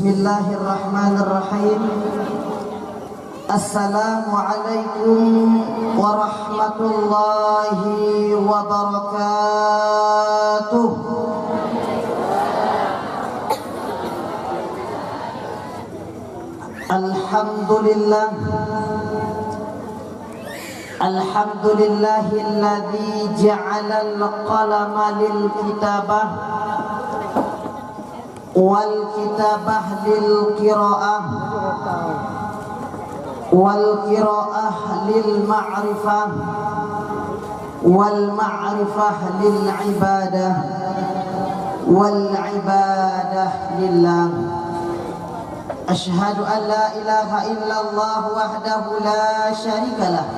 Bismillahirrahmanirrahim. Assalamualaikum warahmatullahi wabarakatuh. Alhamdulillah. Alhamdulillahilladzi ja'alal qalama lil kitabah wal kitabah lil qiraah wal qiraah lil ma'rifah wal ma'rifah lil ibadah wal ibadah lillah. Asyhadu an la ilaha illallah wahdahu la syarikalah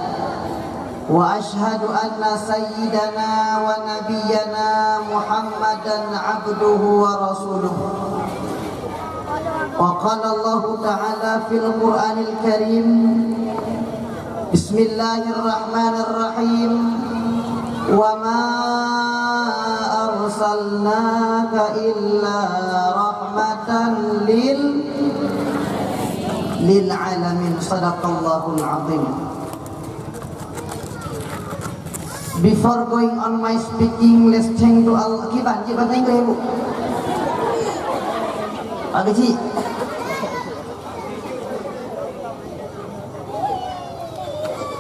wa asyhadu anna sayyidana wa nabiyyana Muhammadan abduhu wa rasuluh. Wa qala Allah ta'ala fil Qur'anil Karim, Bismillahirrahmanirrahim, wa ma arsalnaka illa rahmatan lil alamin. Sadaqallahul azim. Before going on my speaking, let's thank to Allah. Kiban bahasa Inggris ibu. Pak Gaji.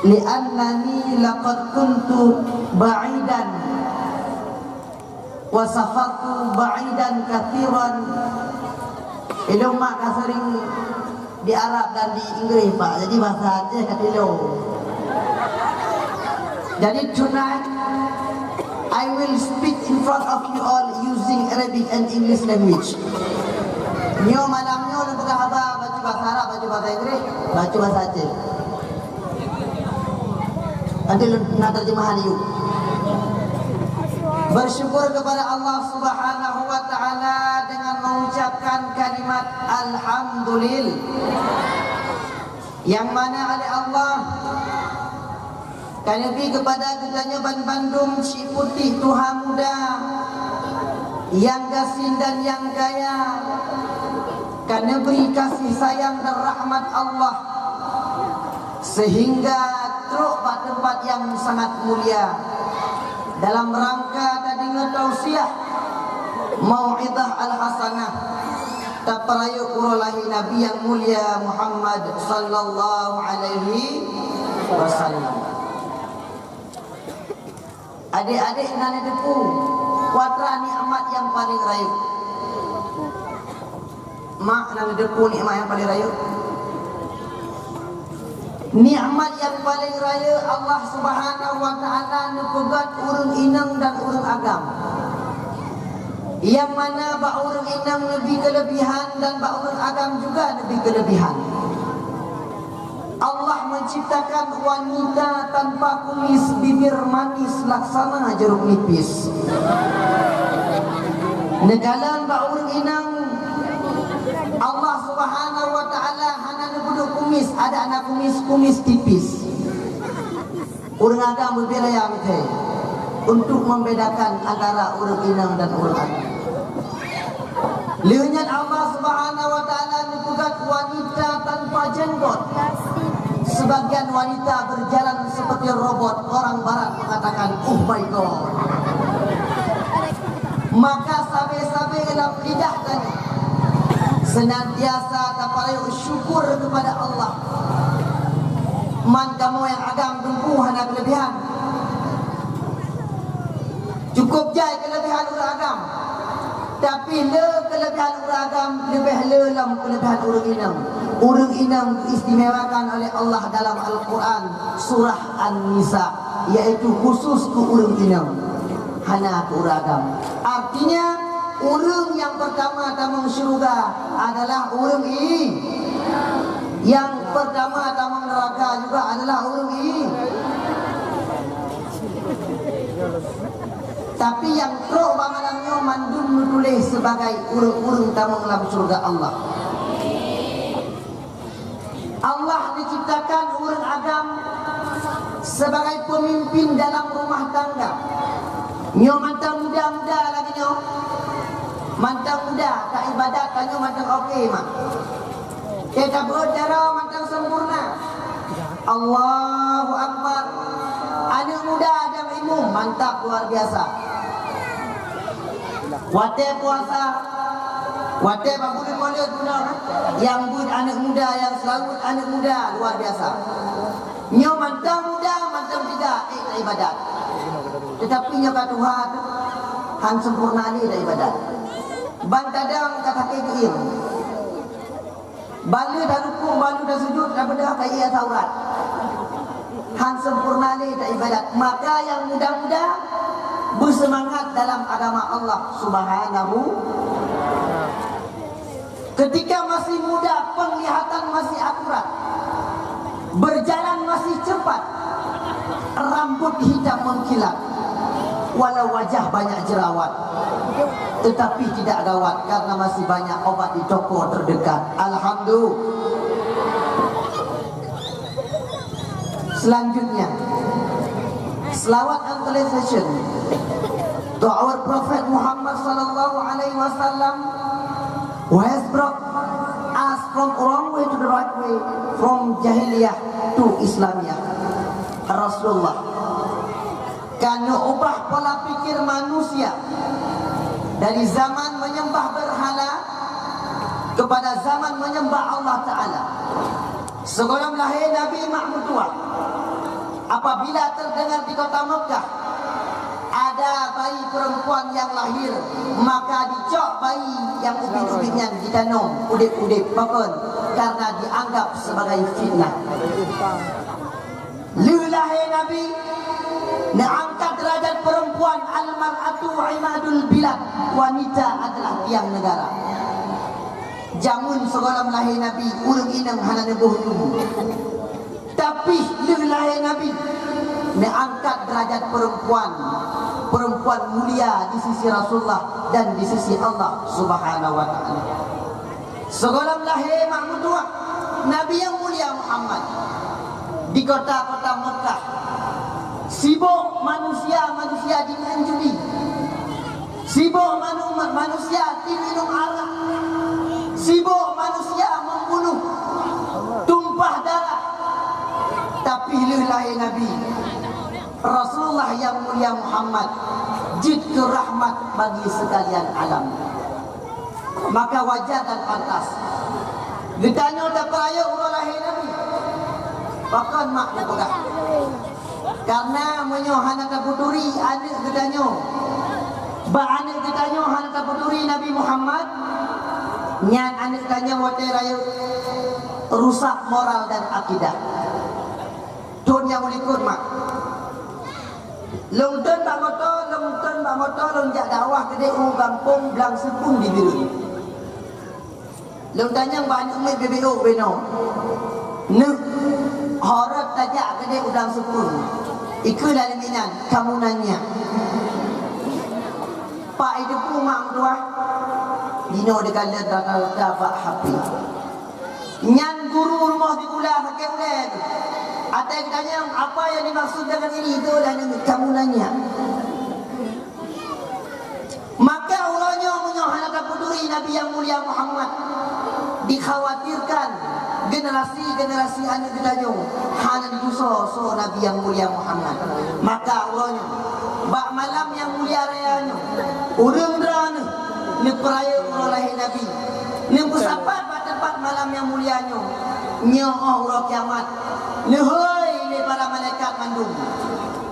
Li'annani laqad kuntu ba'idan wa safartu ba'idan kathiran. Itu mak sering di Arab dan di Inggris Pak. Jadi bahasa Aceh katilo. Jadi tonight I will speak in front of you all using Arabic and English language. Nyo malamnya lu buka haba baca bahasa Arab, baca bahasa Inggris, baca bahasa Aceh. Nanti lu nak terjemahan yuk. Bersyukur kepada Allah Subhanahu wa taala dengan mengucapkan kalimat alhamdulillah, yang mana oleh Allah kami kepada kitanya Bandung si putih Tuhan muda yang gasin dan yang kaya, karena beri kasih sayang dan rahmat Allah sehingga truk pada tempat yang sangat mulia dalam rangka tadi tausiah mau'idah al-hasanah taparayu urulahi Nabi yang mulia Muhammad sallallahu alaihi wasallam. Adik-adik nani depu watra nikmat yang paling rayu. Mak nani depu nikmat yang paling rayu. Nikmat yang paling raya Allah Subhanahu wa taala nepegat urang inang dan urang agam. Yang mana ba urang inang lebih kelebihan dan ba urang agam juga lebih kelebihan. Allah menciptakan wanita tanpa kumis, bibir manis laksana jeruk nipis. Negalan ba urang inang Allah Subhanahu wa taala hana nebuduk kumis, ada anak kumis tipis. Urang agam berbeda mithe untuk membedakan antara urang inang dan urang agam. Liunyan Allah Subhanahu wa taala nebugat wanita tanpa jenggot. Sebagian wanita berjalan seperti robot. Orang barat mengatakan, "Oh my God." Maka sabe-sabe dalam lidah tadi senantiasa taparayu syukur kepada Allah. Man kamu yang agam dumpuh hana kelebihan. Cukup jai kelebihan urang agam. Tapi le kelebihan urang agam lebih le dalam kelebihan urang inang. Urang inang diistimewakan oleh Allah dalam Al-Quran surah An-Nisa, yaitu khusus ke urang inang, hana ke urang agam. Artinya urang yang pertama tamang syurga adalah urang yang pertama tamang neraka juga adalah urang Tapi yang teruk banganannya mandum nutulis sebagai urang-urang tamang dalam surga Allah. Allah diciptakan urang agam sebagai pemimpin dalam rumah tangga. Nyo mantang muda-muda lagi nyo. Mantang muda tak ibadat tanya mantang okey mak. Kita bercara mantang sempurna. Allahu Akbar. Anak muda ada ilmu mantap luar biasa. Wate puasa. Wate bagus boleh guna. Yang bud anak muda yang selalu anak muda luar biasa. Nyo mantang muda mantang tidak ibadat. Tetapi nyo kat Tuhan han sempurna ni dah ibadat. Bantadang kata kegiim. Balu dah rukuk, balu dah sujud, dah benda kaya taurat. Han sempurna ni dah ibadat. Maka yang muda-muda bersemangat dalam agama Allah Subhanahu. Ketika masih muda, penglihatan masih akurat, berjalan masih cepat, rambut hitam mengkilat, walau wajah banyak jerawat, tetapi tidak gawat karena masih banyak obat di toko terdekat. Alhamdulillah. Selanjutnya, selawat and salutation to our Prophet Muhammad sallallahu alaihi wasallam, who has brought us from wrong way to the right way, from jahiliyah to Islamiyah. Rasulullah karena ubah pola pikir manusia dari zaman menyembah berhala kepada zaman menyembah Allah Ta'ala. Sebelum lahir Nabi Mahmud tua, apabila terdengar di kota Mekah ada bayi perempuan yang lahir, maka dicok bayi yang ubin-ubinnya ditanam udip-udip bahkan karena dianggap sebagai fitnah. Lahir Nabi diangkat derajat perempuan, al-mar'atu imadul bilad, wanita adalah tiang negara. Jamun sebelum lahir Nabi urang inang hana nebuh tubuh. Tapi lahir Nabi diangkat derajat perempuan, perempuan mulia di sisi Rasulullah dan di sisi Allah Subhanahu wa taala. Sebelum lahir Mahmud tua, Nabi yang mulia Muhammad di kota-kota Mekah sibuk manusia di main judi, sibuk manusia di minum arak, sibuk manusia membunuh, tumpah darah. Tapi lahir Nabi Rasulullah yang mulia Muhammad jid rahmat bagi sekalian alam. Maka wajar dan pantas ditanya dah peraya urang lahir Nabi bahkan mak nak karena menyohana tabuturi anak gedanyo ba anak gedanyo hana tabuturi Nabi Muhammad nyan anak gedanyo wate raya rusak moral dan akidah. Tun yang ulikut mak longton bak motor longjak dakwah gede kampung belang sepung di biru longtanya banyak mai BBO beno nek horot tajak gede udang sepung ikut dari minan kamu nanya Pak itu pumang tuah dino dekat dapat HP nyan guru rumah di ulah pakai ulah ada yang tanya apa yang dimaksud dengan ini itu dan kamu nanya. Maka ulanya menyohana kapuduri Nabi yang mulia Muhammad dikhawatirkan generasi anak gedanyo hana diduso so Nabi yang mulia Muhammad. Maka ulanya bak malam yang mulia rayanya urang drana ni peraya urang lahir Nabi ni bersapat bak tempat malam yang mulianya nyo urang kiamat lehoi ni para malaikat mandung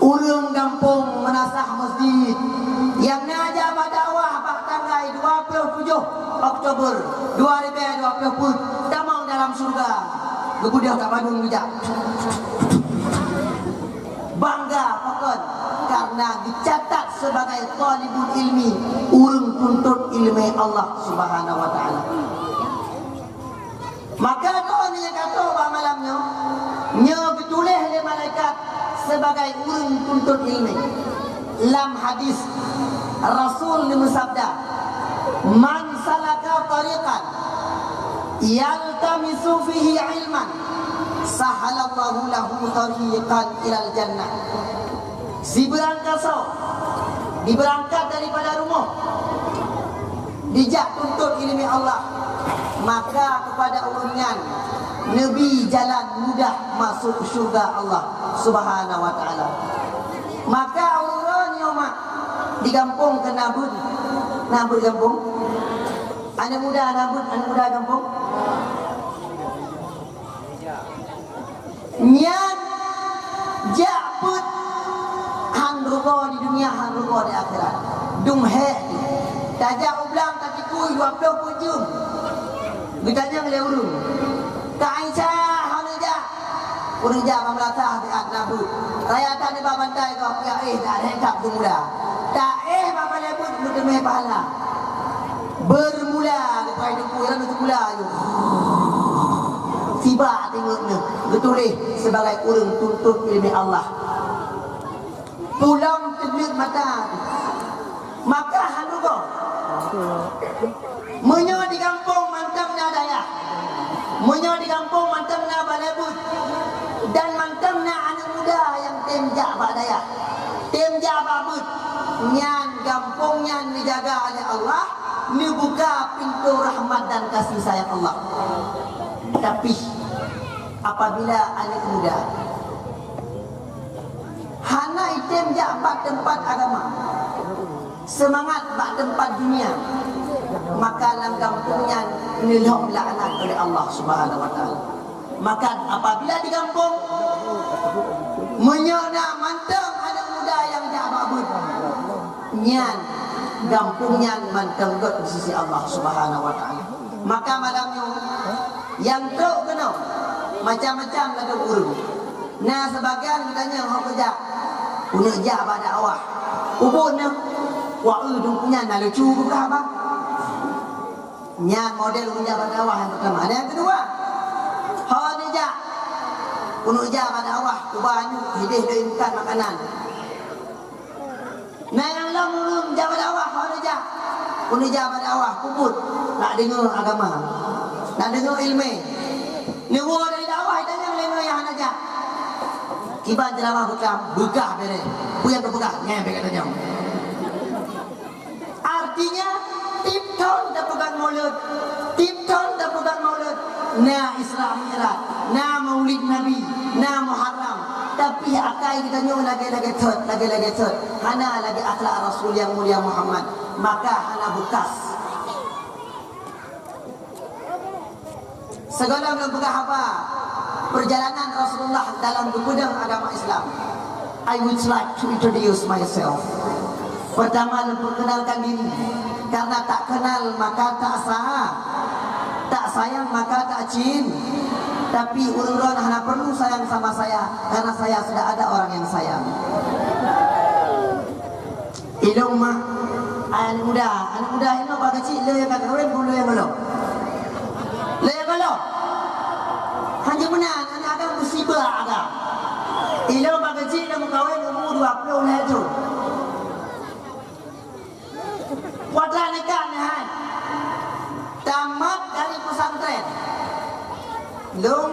urang kampung menasah masjid yang naja badawah bak tanggai 27 Oktober 2020 tamang dalam surga gebudah kat Bandung bijak bangga pokon karena dicatat sebagai talibul ilmi urang tuntut ilmu Allah Subhanahu wa taala. Maka kau ni kata bah malamnya nya ditulis oleh malaikat sebagai urang tuntut ilmu. Dalam hadis Rasul bersabda, "Man salaka tariqan yaltamisu fihi ilman, sahalallahu lahu tariqan ilal jannah." Si berangkat daripada rumah dijak tuntut ilmu Allah, maka kepada uringan Nabi jalan mudah masuk syurga Allah Subhanahu wa taala. Maka urun nyomak digampung ke nabut. Nabut gampung. Anak muda nabut, anak muda gampung. Nyan jabut hang rugo di dunia, hang rugo di akhirat. Dung he tajak ublang kaki kui 20 pujum. Bertanya oleh urung. Kak Aisyah hanaja. Urung ja mamlatah di nabut. Rayatan di babantai kau ya tak hengkap dung muda. Tak bapa lebut mudemeh pahala. Bermula depai depu yang bermula ayo. Tiba tengoknya betul sebagai urang tuntut ilmu Allah. Pulang terbit mata. Maka halugo. Menyo di kampung mantamna daya. Menyo di kampung mantamna balebut. Dan mantamna anak muda yang temjak badaya. Temjak babut. Nyan kampung nyan dijaga oleh Allah. Ni buka pintu rahmat dan kasih sayang Allah. Tapi apabila anak muda hana item jabak tempat agama, semangat bak tempat dunia, maka dalam kampungnya nilham laknat oleh Allah Subhanahu wa taala. Maka apabila di kampung menyona mantang anak muda yang jababut, nyan kampungnya mantang di sisi Allah Subhanahu wa taala. Maka malamnya yang teruk kena macam-macam ada urung. Nah sebagian katanya orang kerja punya jah pada awak ubunnya wak udung punya nak lucu bukan apa nyan model punya pada awak yang pertama. Ada yang kedua hal dia punya jah pada awak ubahnya hidih doinkan makanan. Nah yang lalu jah pada awak hal dia punya jah pada awak kubut nak dengar agama, nak dengar ilmu. Nunggu dari dakwah tanya lema yang aja. Kiban ceramah begah bere. Buyan begah ngembek katanya. Artinya tip tahun dah pegang maulid. Tip tahun dah pegang maulid. Nah Isra Mi'raj, nah Maulid Nabi, nah Muharram. Tapi akai kita nyong lagi thot. Hana lagi akhlak Rasul yang mulia Muhammad. Maka hana bekas. Segala belum pegah apa perjalanan Rasulullah dalam gudang agama Islam. I would like to introduce myself. Pertama memperkenalkan diri. Karena tak kenal maka tak sah, tak sayang maka tak cin. Tapi urang-urang hanya perlu sayang sama saya karena saya sudah ada orang yang sayang. Ilmu mah anak muda ini bagi kecil le yang kahwin bulu yang belum. Laya kalau hanya benar anak agak musibah agak. Ilau bagi kecil dah berkahwin umur 20 lah tu. Kuadran nikah ni hai. Tamat dari pesantren. Lung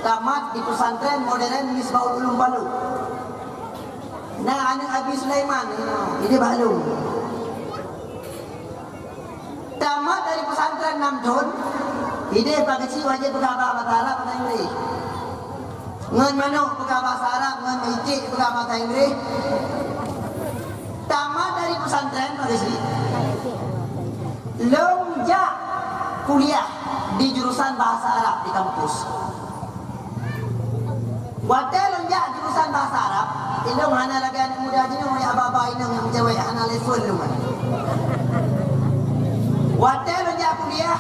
tamat di pesantren modern Misbahul Ulum Balu. Nah anak Abi Sulaiman ini Balu. Tamat dari pesantren 6 tahun. Ide bagi kecil wajib pegang bahasa Arab dan Inggeris. Ngan manuk pegang bahasa Arab, ngan icik pegang bahasa Inggeris. Tamat dari pesantren bagi kecil. Lonjak kuliah di jurusan bahasa Arab di kampus. Waktu lonjak jurusan bahasa Arab, ini mana lagi anak muda jenis yang apa-apa ini yang cewek anak level lu kan. Waktu lonjak kuliah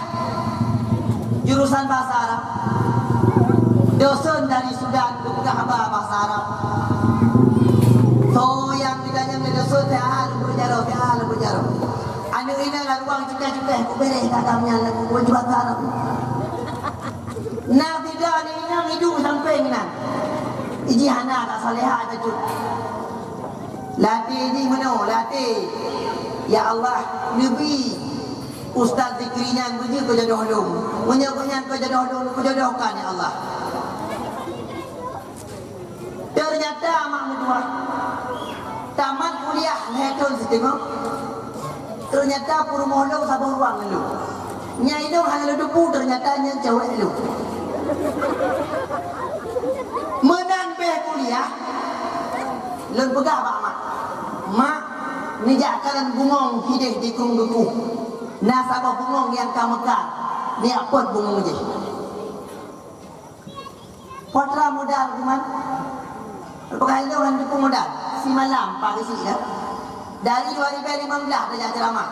jurusan bahasa Arab, dosen dari Sudan bukan bahasa Arab. So yang ditanya oleh dosen saya berjalan. Anak ini lah ruang juga aku beri kagamnya lagu bahasa Arab. Nah tidak ni yang hidup sampai ni nak. Iji hana tak salihah aja tu. Latih ni mana? Latih. Ya Allah, Nabi Ustaz zikrinya bunyi kau jodoh-jodoh. Bunyi-bunyi kau jodohkan ya Allah. Ternyata mak muda tamat kuliah tahun setengah. Ternyata rumah lo sabah ruang lo. Nyai dong hanya lo debu ternyata nya cewek lo. Menan pe kuliah. Len pegah pak mak. Mak nijakalan bungong hideh di kung geku. Nasabah bungong yang kamekar. Ni apa bungong je? Potra modal kuman. Pegah lo han dukung modal. Si malam pagi si ya. Dari 2015 dah ceramah.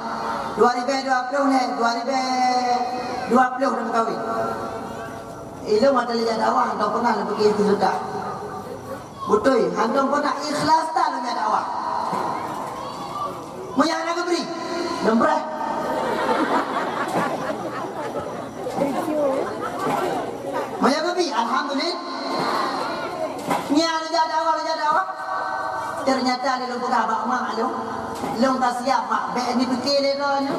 2020 ni 2020 dah berkahwin. Ilmu ada lihat awak hang pernah nak pergi itu sudah. Betul, hang pernah ikhlas tak lihat awak. Mau yang nak beri? Nomor. Mau yang beri? Alhamdulillah. Ni lihat awak. Ternyata dia lupa abang mak lu. Long tak siap mak. Baik ni fikir dia tu.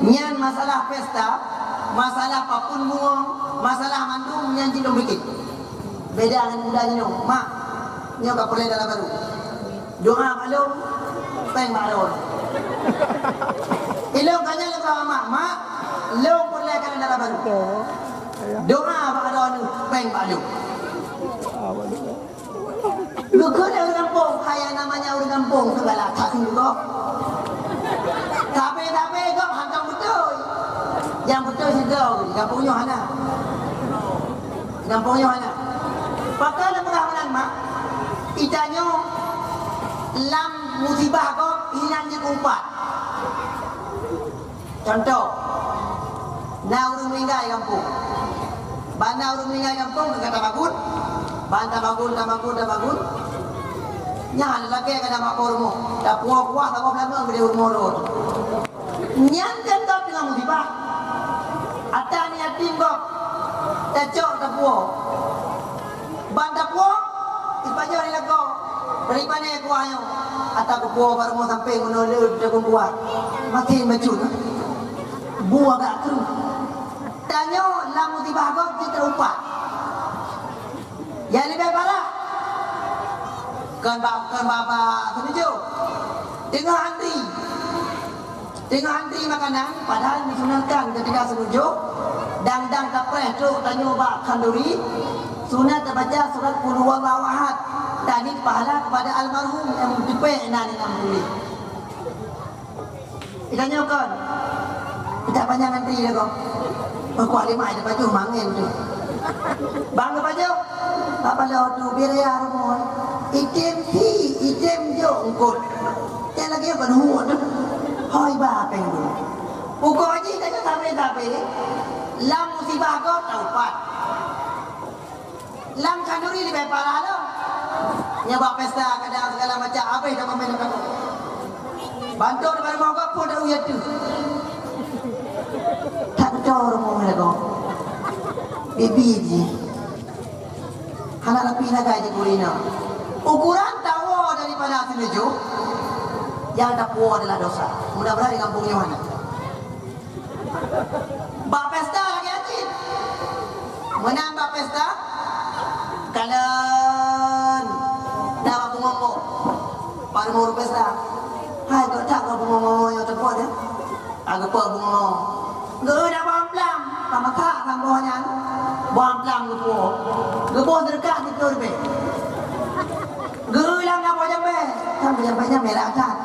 Nyan masalah pesta, masalah papun buang, masalah mandung nyan cilung fikir. Beda dengan budanya ni. Mak, ni tak boleh dalam baru. Doa mak lu, peng mak lu. Ilong kanya lu sama mak. Mak, lu boleh dalam baru. Doa mak lu ni, peng mak lu. Bukan orang kampung, kaya namanya orang kampung tu galak tak sini kok. Tapi kok hantam betul. Yang betul sedau, kampungnya mana? Kampungnya mana? Pakai nak pengawalan mak. Itanya lam musibah kok hilangnya kumpat. Contoh, nak orang meninggal kampung. Bana orang meninggal kampung kata bagun. Banta bagun. Nyan lagi kena mak pormo. Dah puak-puak tak apa lama dia urmorot. Nyan kan tak dengan musibah. Ata ni yatim kok. Tak cok tak puak. Banta puak, ipanya ni lagu. Beripane kuahnya. Ata ku puak baru sampai menolak dia pun buat. Makin macun. Buah gak keruh. Tanya lah musibah kok kita umpat. Yang lebih parah. Kan bapa setuju. Tengah antri makanan padahal disunatkan ketika setuju. Dang tapres tu tanya bak kanduri. Sunat terbaca surat qul huwallahu ahad. Tadi pahala kepada almarhum yang dipek nani namuli. Itanya kan. Kita banyak antri dah kau. Kuat lima ada baju mangin tu. Bang baju. Apa lo tu biar rumah. Item jo ngkut. Yang lagi apa nuhut tu. Hoi ba peng tu. Uko haji tak tapi. Lam musibah kau taupat. Lam kanduri lebih parah lo. Nyabak pesta kadang segala macam apa yang tak main kau. Bantu depan rumah kau pun dah uyat tu. Tak tahu rumah kau. Bibi je. Hanak lebih nak gaji kulina. Ukuran tawa daripada setuju. Yang tak puas adalah dosa. Mudah-mudahan di kampung Yohana. Bak pesta lagi acin. Menang bak pesta. Kalian dah bak ngomong. Pada muru pesta. Hai kau tak kau ngomong yang terpuas ya. Agak apa ngomong. Gak dah bam-blam. Sama kak kampungnya. Bam-blam gepuh. Gepuh terdekat di turbe. Gelang apa jambe? Sampai jampainya merah kan.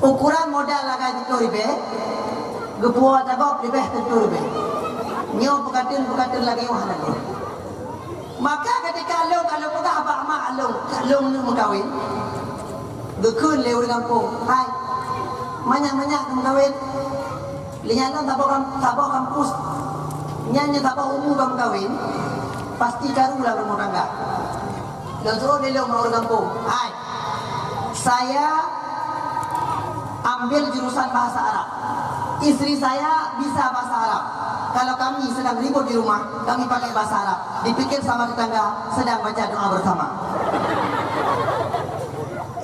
Ukuran modal lagi di turbe. Gepuh tabok di beh turbe. Nyo pekatin lagi wahana. Maka ketika lo kalau pegah abak mak lo ni mengkawin. Gekun lewat kampung. Hai. Banyak mengkawin. Linyana tabok kampus. Nyanyi tabok umum kawin. Pasti karulah rumah tangga. Dan suruh dia orang kampung. Hai. Saya ambil jurusan bahasa Arab. Istri saya bisa bahasa Arab. Kalau kami sedang ribut di rumah, kami pakai bahasa Arab. Dipikir sama tetangga sedang baca doa bersama.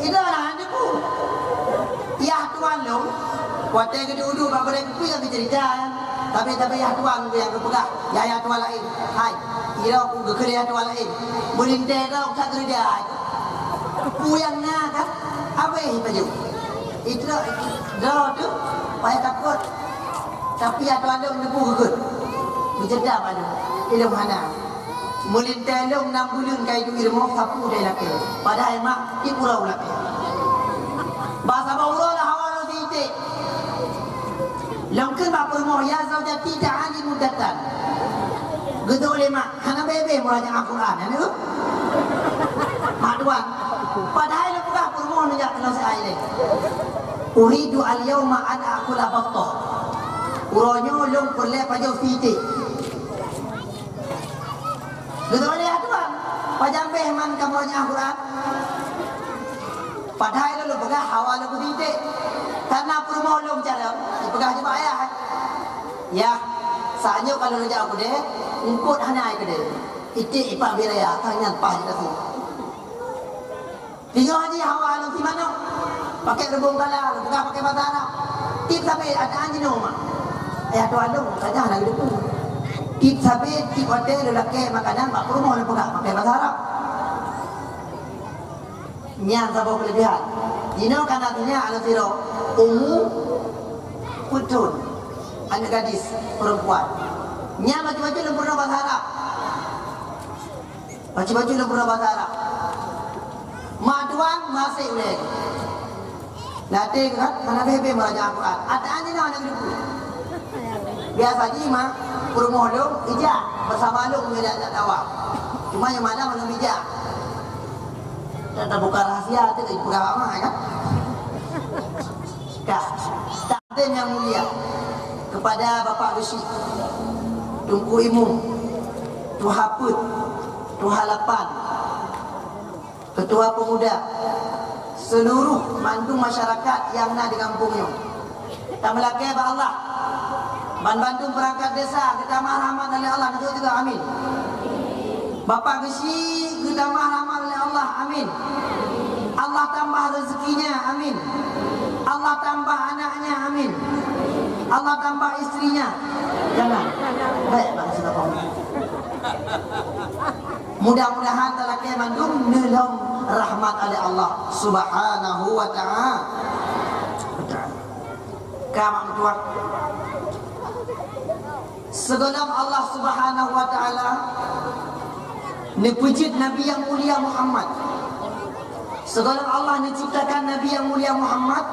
Itu orang anakku. Ya tuan lo, waktu yang kedua bapa dia tu yang bercerita. Tapi ya tuan yang berpegang. Ya tuan lain. Hai, kira aku kerja tuan lain. Melintai kau tak kerja. Ku yang nak kan? Apa yang baju? Itu dah tu payah takut. Tapi ada nebu gegut. Berjedam ada. Ilmu hana. Melintai long 6 bulan kai du ilmu sapu dai laki. Padahal mak di purau laki. Bahasa bawra lah hawa ti. Long kun ba permo ya zaujati ta'ali muddatan. Gedo lema hana bebe mulanya Al-Quran anu. Mak duan. Padahal lu buka permo nu jak kena sai le. Uridu al-yawma an aqula battah. Uronyo long perle pajo fiti. Gedo le atuan. Pajambe man kamulanya Al-Quran. Padahal lu buka hawa lu fiti. Karena permo long jalan, dipegah je ayah. Ya, saatnya kalau lu jauh deh, ingkut hana ai kedai. Itik ipak biraya tanya pas dah. Tinggal haji hawa lu di mana? Pakai rebung kala, bukan pakai bahasa Arab. Tip sampai ada anjing rumah. Tu alu saja nak hidup. Tip sampai tip hotel lu laki makanan pak rumah lu bukan pakai bahasa Arab. Nyang sabau kelebihan. Dino kan artinya ala siro putun anak gadis perempuan. Nyang baju-baju lempurna bahasa Arab. Baju-baju lempurna bahasa Arab. Maduan masih ulek. Latih kan mana bebe meraja Al-Quran. Ada anjing nak hidup. Biasa je mah perumah lu ijak bersama lu menjadi anak tawaf. Cuma yang mana belum ijak. Tak buka rahasia tu buka apa kan? Takdim yang mulia kepada Bapak Besi, Tunku Imum, Tuha Put, Tuha Lapan, Ketua Pemuda, seluruh mandung masyarakat yang nak di kampungnya. Tak melaki ba Allah. Bandung perangkat desa kita rahmat oleh Allah juga amin. Bapak Besi kita rahmat oleh Allah amin. Allah tambah rezekinya amin. Allah tambah anaknya amin. Allah tambah istrinya. Jangan. Baik bang sudah kau. Mudah-mudahan telaki mandum nilham rahmat oleh Allah Subhanahu wa ta'ala. Kamu tua. Sebelum Allah Subhanahu wa ta'ala nepujit Nabi yang mulia Muhammad. Sebelum Allah menciptakan Nabi yang mulia Muhammad,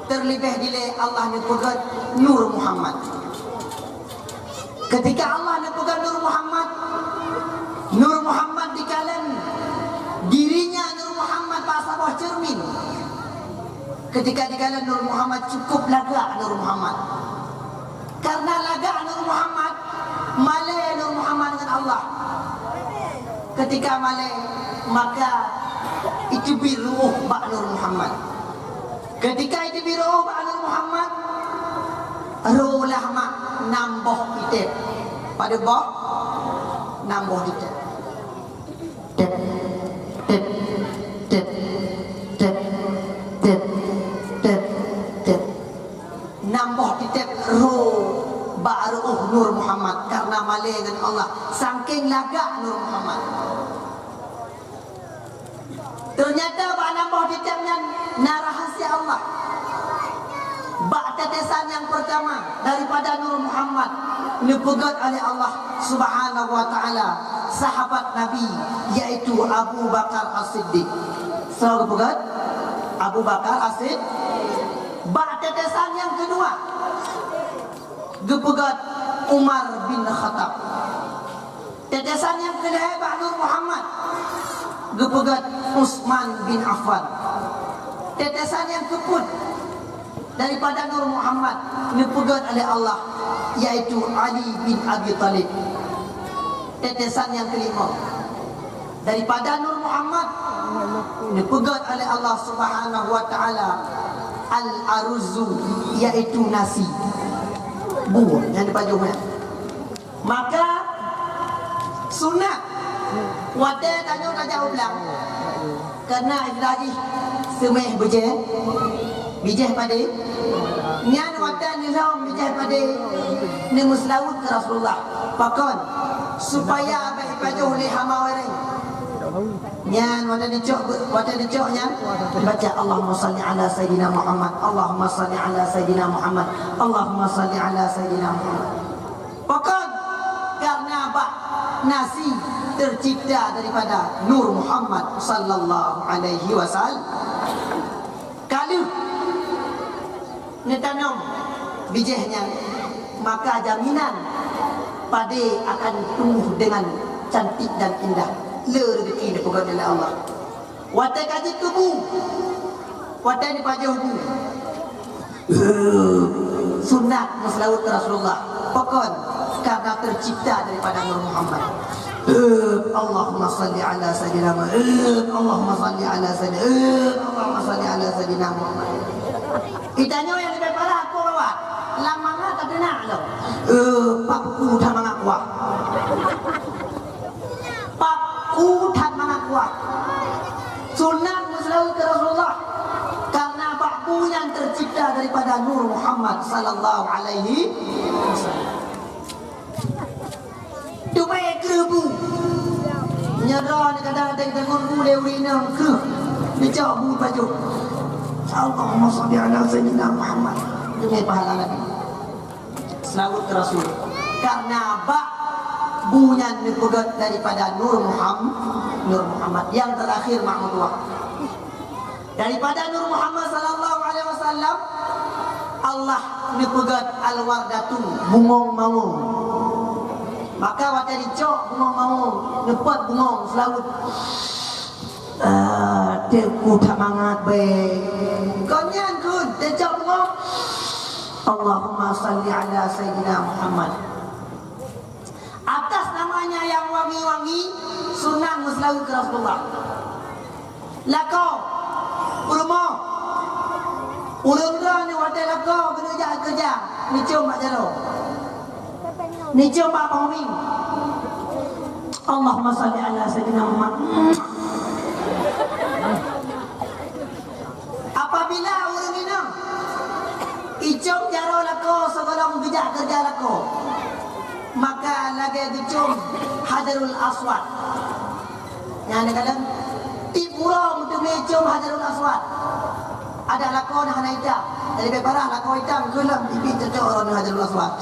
terlebih dile Allah menepukan Nur Muhammad. Ketika Allah menepukan Nur Muhammad dikalan dirinya Nur Muhammad bahasa bawah cermin. Ketika dikalan Nur Muhammad cukup lagak Nur Muhammad. Karena lagak Nur Muhammad, malai Nur Muhammad dengan Allah. Ketika malai, maka itu biruh Pak Nur Muhammad. Ketika itu biruh Pak Nur Muhammad, rulah mak nambah kita. Pada bawah nambah kita. Tet tet tet tet tet tet tet. Nambah kita ruh baru Nur Muhammad karena malai dengan Allah. Saking lagak Nur Muhammad. Ternyata bak nambah ditemnya rahasia Allah. Bak tetesan yang pertama daripada Nur Muhammad dipegat oleh Allah Subhanahu wa ta'ala sahabat Nabi, yaitu Abu Bakar As-Siddiq. Selalu pegat Abu Bakar As-Siddiq. Bak tetesan yang kedua dipegat Umar bin Khattab. Tetesan yang kedua bak Nur Muhammad dipegat Utsman bin Affan. Tetesan yang keput daripada Nur Muhammad dipegat oleh Allah, yaitu Ali bin Abi Talib. Tetesan yang kelima daripada Nur Muhammad dipegat oleh Allah Subhanahu wa ta'ala Al-Arzu, yaitu nasi buah yang dipajungnya. Maka sunat wadah tanya raja ulang karena lagi semeh bijih pada nyan wadah nizam bijih pada ni muslawut ke Rasulullah pakon supaya abai pajuh li hamawaring Nyan wadah dicok nyan baca Allahumma salli ala sayyidina Muhammad, Allahumma salli ala sayyidina Muhammad, Allahumma salli ala sayyidina Muhammad. Pokok karena bak nasi tercipta daripada Nur Muhammad sallallahu alaihi wasallam. Kalau netanam bijihnya, maka jaminan padi akan tumbuh dengan cantik dan indah. Le rezeki dipegang oleh Allah. Watai kaji tubuh, watai di pajah hubu. Sunat maslaut Rasulullah. Pokon karena tercipta daripada Nur Muhammad. Allahumma salli ala sayyidina Muhammad, Allahumma salli ala sayyidina, Allahumma salli ala sayyidina Muhammad. Kitanya yang lebih parah aku bawa lamanga tak kena loh. Pak ku tak mengakuat. Pak ku tak mengakuat. Sunat maslaut Rasulullah karena bakku yang tercipta daripada Nur Muhammad sallallahu alaihi wasallam. Dumai kerebu nyerah ni kadang ada dengan bu dewi nang ke dicak bu baju. Allahumma shalli ala sayyidina Muhammad. Demi pahala Nabi salawat Rasul karena bak bunyan dipegat daripada Nur Muhammad yang terakhir Mahmudullah. Daripada Nur Muhammad sallallahu alaihi wasallam Allah dipegat al-wardatun bungong-mangong. Maka waktu dicok bungong-mangong nepat bungong selawut. Teku tak mangat baik. Konyan kun dicok bungong. Allahumma salli ala sayyidina Muhammad. Atas namanya yang wangi-wangi sunnah selawut ke Rasulullah. Lakau urumah urung-urung ni waktu lakau kerja ni cium mak jalo. Ni cium mak pahami. Allahumma salli ala sayyidina Muhammad. Apabila urung minum icum jaro lakau sebelum kerja lakau, maka lagi dicum Hajarul Aswad. Yang ada kadang tipurong untuk mecum Hajarul Aswad. Ada lakon hana hitam. Jadi bebarah lakon hitam gelap bibit cocok orang Hajarul Aswad.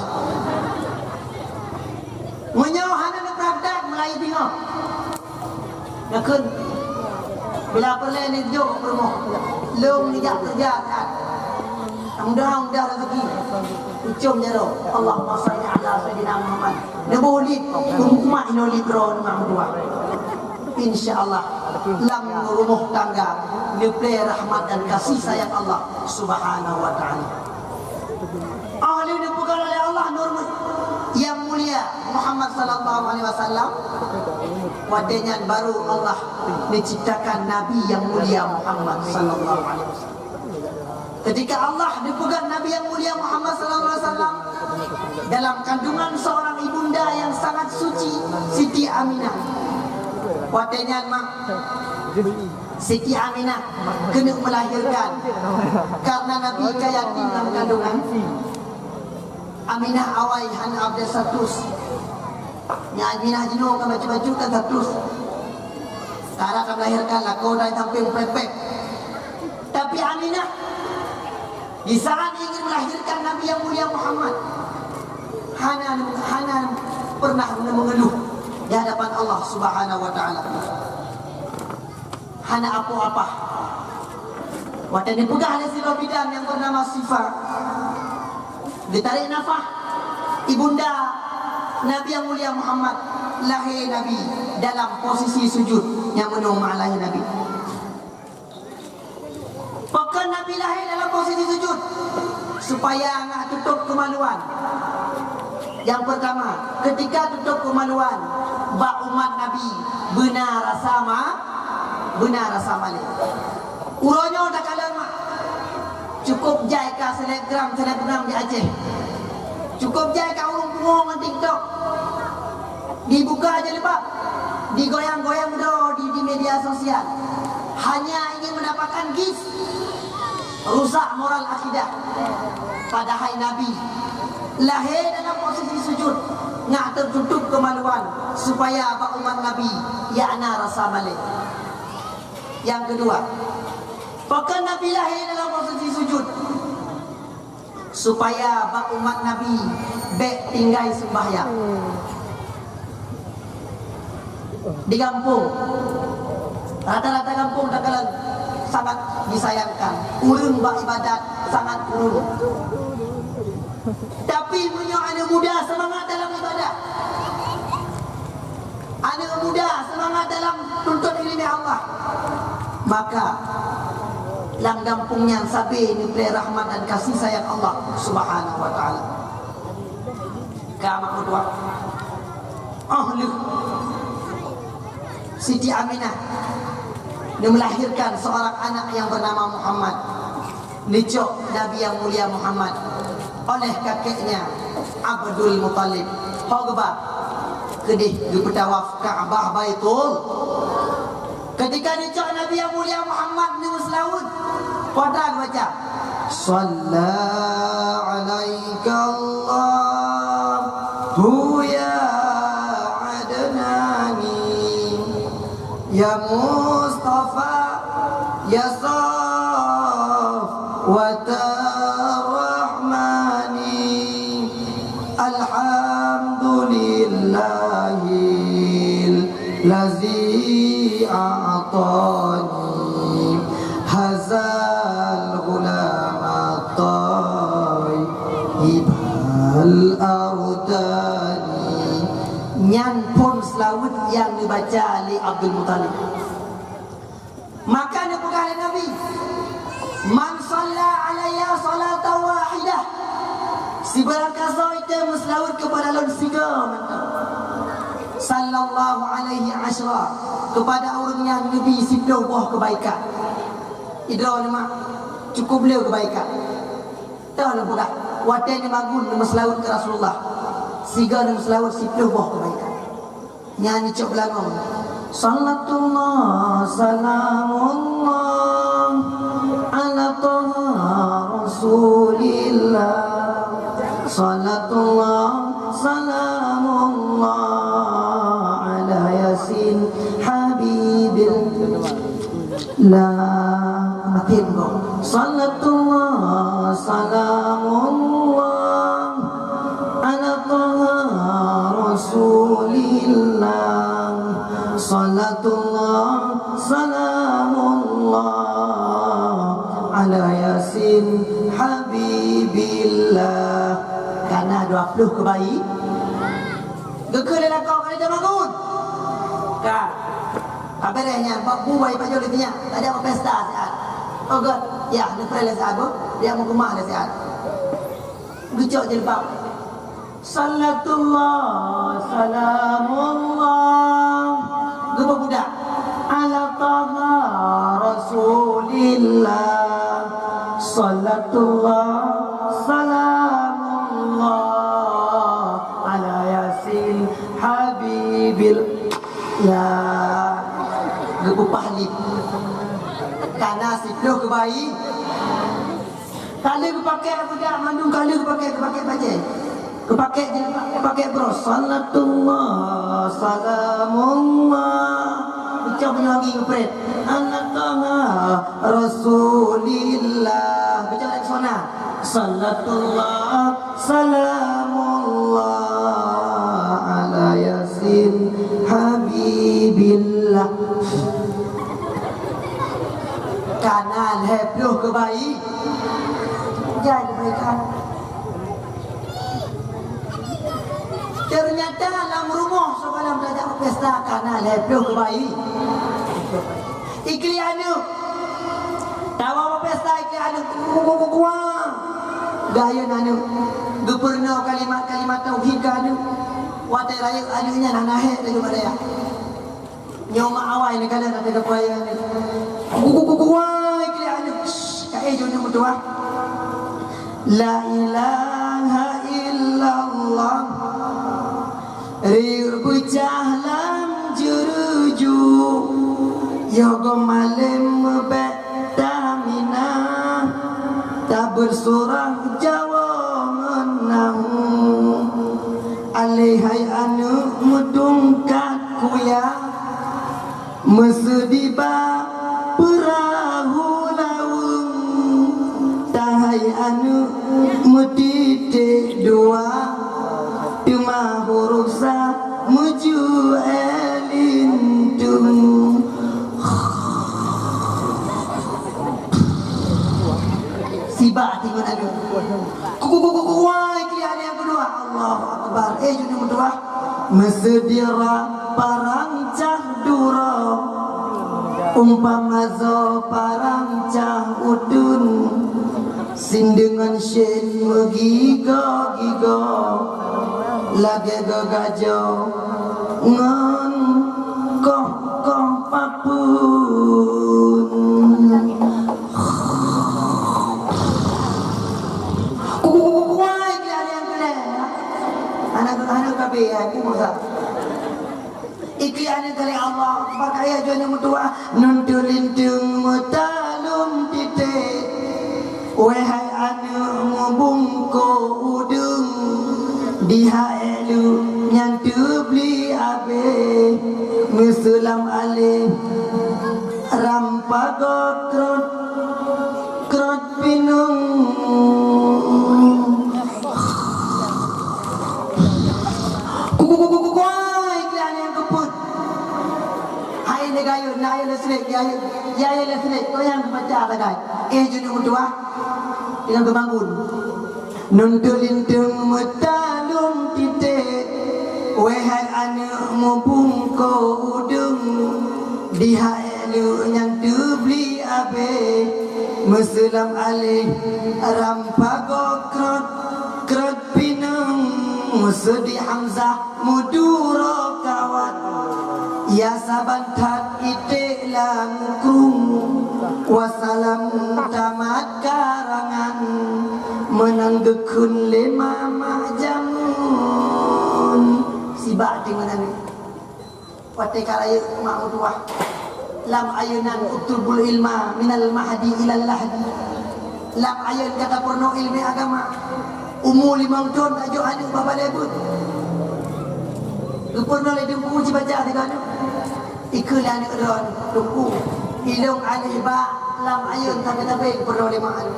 Menyau hana nak praktek Melayu bingung. Nakun bila perlu ni jom rumah. Long ni jak kerja kan. Mudah-mudah rezeki. Ucum jaro. Allahumma salli ala sayyidina Muhammad. Nabolid umat inoli bro Muhammad. Insyaallah lam rumah tangga lepai rahmat dan kasih sayang Allah Subhanahu wa taala. Ahli dipegang oleh Allah nur yang mulia Muhammad sallallahu alaihi wasallam. Wadenya baru Allah menciptakan nabi yang mulia Muhammad sallallahu alaihi wasallam. Ketika Allah dipegang nabi yang mulia Muhammad sallallahu alaihi wasallam dalam kandungan seorang ibunda yang sangat suci, Siti Aminah. Wadenya mak Siti Aminah kena melahirkan karena Nabi kayatin dalam kandungan. Aminah awai han abda satus. Nya Aminah jenuh kan baju-baju kan satus. Cara kan melahirkan lakau dan tampil pepek. Tapi Aminah di saat ingin melahirkan Nabi yang mulia Muhammad, Hana pernah mengeluh di hadapan Allah Subhanahu wa taala. Hana apa-apa. Waktu dipegang oleh si bidan yang bernama Sifa. Ditarik nafas ibunda Nabi yang mulia Muhammad, lahir Nabi dalam posisi sujud yang menunggu lahir Nabi. Pokok Nabi lahir dalam posisi sujud supaya nak tutup kemaluan. Yang pertama, ketika tutup kemaluan, bak umat Nabi benar rasa malik. Uronyo dah kalah mak. Cukup jai ka selebgram di Aceh. Cukup jai ka urung pungong di TikTok. Dibuka aja lebab. Digoyang-goyang di media sosial. Hanya ingin mendapatkan gift. Rusak moral akidah. Padahal Nabi lahir dalam posisi sujud. ngak tertutup kemaluan supaya apa umat Nabi yakna rasa balik. Yang kedua, bahkan Nabi lahir dalam posisi sujud supaya apa umat Nabi baik tinggal sembahyang. Di kampung, rata-rata kampung dakalan sangat disayangkan, urung bak ibadat sangat urung. Tapi punya anak muda semangat dalam ibadah, anak muda semangat dalam tuntut ilmu Allah, maka lang kampungnya sabi nilai rahmat dan kasih sayang Allah Subhanahu wa taala. Kama kedua, Siti Aminah dia melahirkan seorang anak yang bernama Muhammad, licok Nabi yang mulia Muhammad, oleh kakeknya Abdul Muttalib. Hogba kedih di petawaf Ka'bah Baitul. Ketika licok Nabi yang mulia Muhammad di Muslaud, Quran baca Shalla alaika Allahu ya Adnani ya Mustafa ya Rahmani alhamdulillahil lazi a'tani hazal gulamatai ibal audani. Nyan pun selawat yang dibaca oleh Abdul Muttalib. Maka dia pegang Nabi, man salla alayya salatan wahidah, si berangkasa itu muslawat kepada lon siga sallallahu alaihi asyra, kepada orang yang Nabi siplau buah kebaikan. Idra nama cukup beliau kebaikan. Tahu lah budak wadah ni bangun muslawat ke Rasulullah, siga ni muslawat siplau buah kebaikan. Nyanyi cok belangong Salatullah salamullah ala taha Rasulillah. Salatullah salamullah ala Yasin Habibillah. Makin kau Salatullah salamullah ala taha Rasulillah. Salatullah salamullah ala Yasin Habibillah. Karena 20 kebaik Gekal dalam kau kali dia bangun Kak apa dia Pak buai Pak Joli punya tak ada apa pesta sihat. Oh God ya dia perlu sihat dia mau rumah dia sihat. Lucuk jilbab Salatullah salamullah Gapa budak ala taha Rasulillah. Salatullah salamullah ala Yasin Habibillah. Gapa pahlip karena siplo kebaik. Kalau aku pakai budak mandung, kalau aku pakai baca kepakai bros. Salatullah salamullah Bicara punya wangi ngepret Anatullah Rasulillah. Bicara lagi suara Salatullah salamullah ala Yasin Habibillah. Kanan hebloh kebaik Jai kebaikan. Ternyata dalam rumah sebelum belajar pesta karena lebih kebaik. Ikli anu tahu apa pesta ikli anu kuang gayun anu gubernur kalimat tauhid anu watai raya anunya nanahe daripada ya nyoma awal ni kalian ada kepoya ni kuang ikli anu kae jono berdoa la ilaha illallah Ribu jahlam juruju Yogo malim betamina Tak bersurah jawa menahu Alihai mesediba perahu lawung tahai anu mutitik dua cuma huruf sa meju elintung sibak tinggal ada kukukukukuai kian yang kedua Allahu Akbar juni kedua mesedira parang cah dura umpama zo parang cah udun sindengan syen megiga-giga lage gagajo ngan koh papun kuai kian yang kena anak kabe aku masa ikian kali Allah pakaya jone mutua nuntulintung mutalum titik wahai anu ngubungko udung dihaelu nyantu beli abe musulam alih rampago krot pinung kukukukukuai kian yang keput hai negayo naya lesrik ya lesrik kau yang baca lagi juni mutua dengan kebangun nuntulintung metalung titik wahai anak mumpung kau udung dihaelu nyantu beli abe musulam alih rampago krot pinung musudi hamzah muduro kawat ya sabantat itik langkung wassalam tamat karangan menanggekun lima mahjamun sibak di mana ni wate kalaya mak mutuah lam ayunan utubul ilma minal mahdi ilal lahdi lam ayun kata porno ilmi agama umur 5 tahun ajo anu bapa lebut porno le dempu ci baca dengan ikulan ron dempu ilung alih ba lam ayun tapi porno 5 anu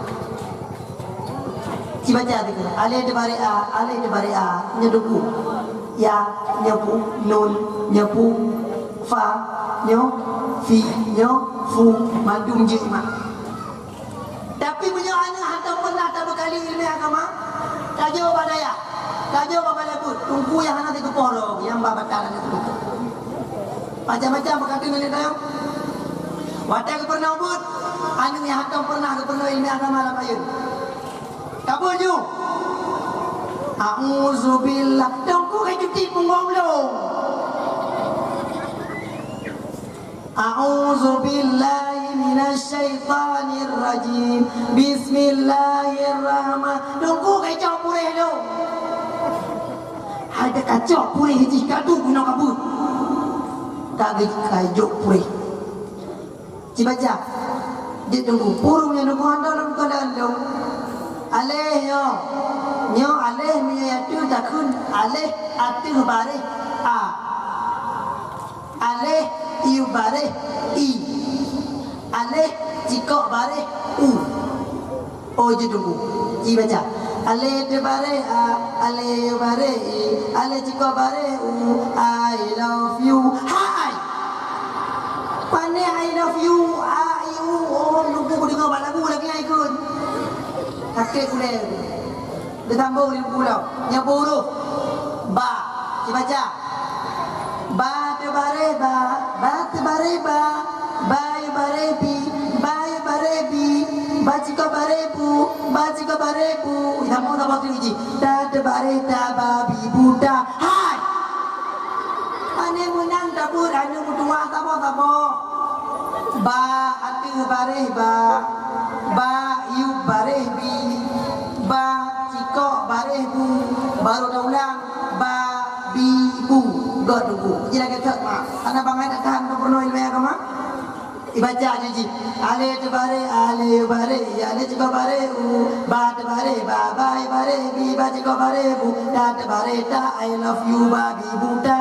ci baca dengan alih de bari'a nyeduku ya nyapu nun nyapu fa nyo fi nyo fu mandung jima tapi punya anak hantar pernah tak berkali ilmu agama kajo badaya kajo babalebut tunggu yang anak itu poro yang babataran itu macam-macam berkata ini tayo wadah ke pernah ubud anu yang hantar pernah ke pernah ilmu agama lah payun kabul ju a'udzubillah tunggu kai cuti penggomlong a'udzubillahi minasyaitanir rajim bismillahirrahmanirrahim tunggu kai cok purih lo ada kacok purih hiji kadu guna kabut tak kai jok purih cibaca dia tunggu purungnya nunggu anda dalam keadaan dong aleh nyo aleh miyatu takun aleh atu bare a aleh iu bare i aleh jiko bare u je tunggu ji baca aleh de bare a aleh bare i aleh jiko bare u I love you hai pane I love you ayu lugu dengar lagu lagi ai kun kakek kulai dia tambah 50 yang buruk ba dibaca ba tebare ba bayu bare bi bajiko barebu namun tak waktu ini da tebare da babi buda hai ane menang dapur ane mutua tabo ba ati bare ba yu bare bi ba ciko barebu baru dah ulang babi bu god bu jadi kata mak anak bangai nak tahan penuh ilmu agama dibaca ji ale bare ale ciko bare u ba bare bi ba ciko bare bu da bare ta I love you babi buta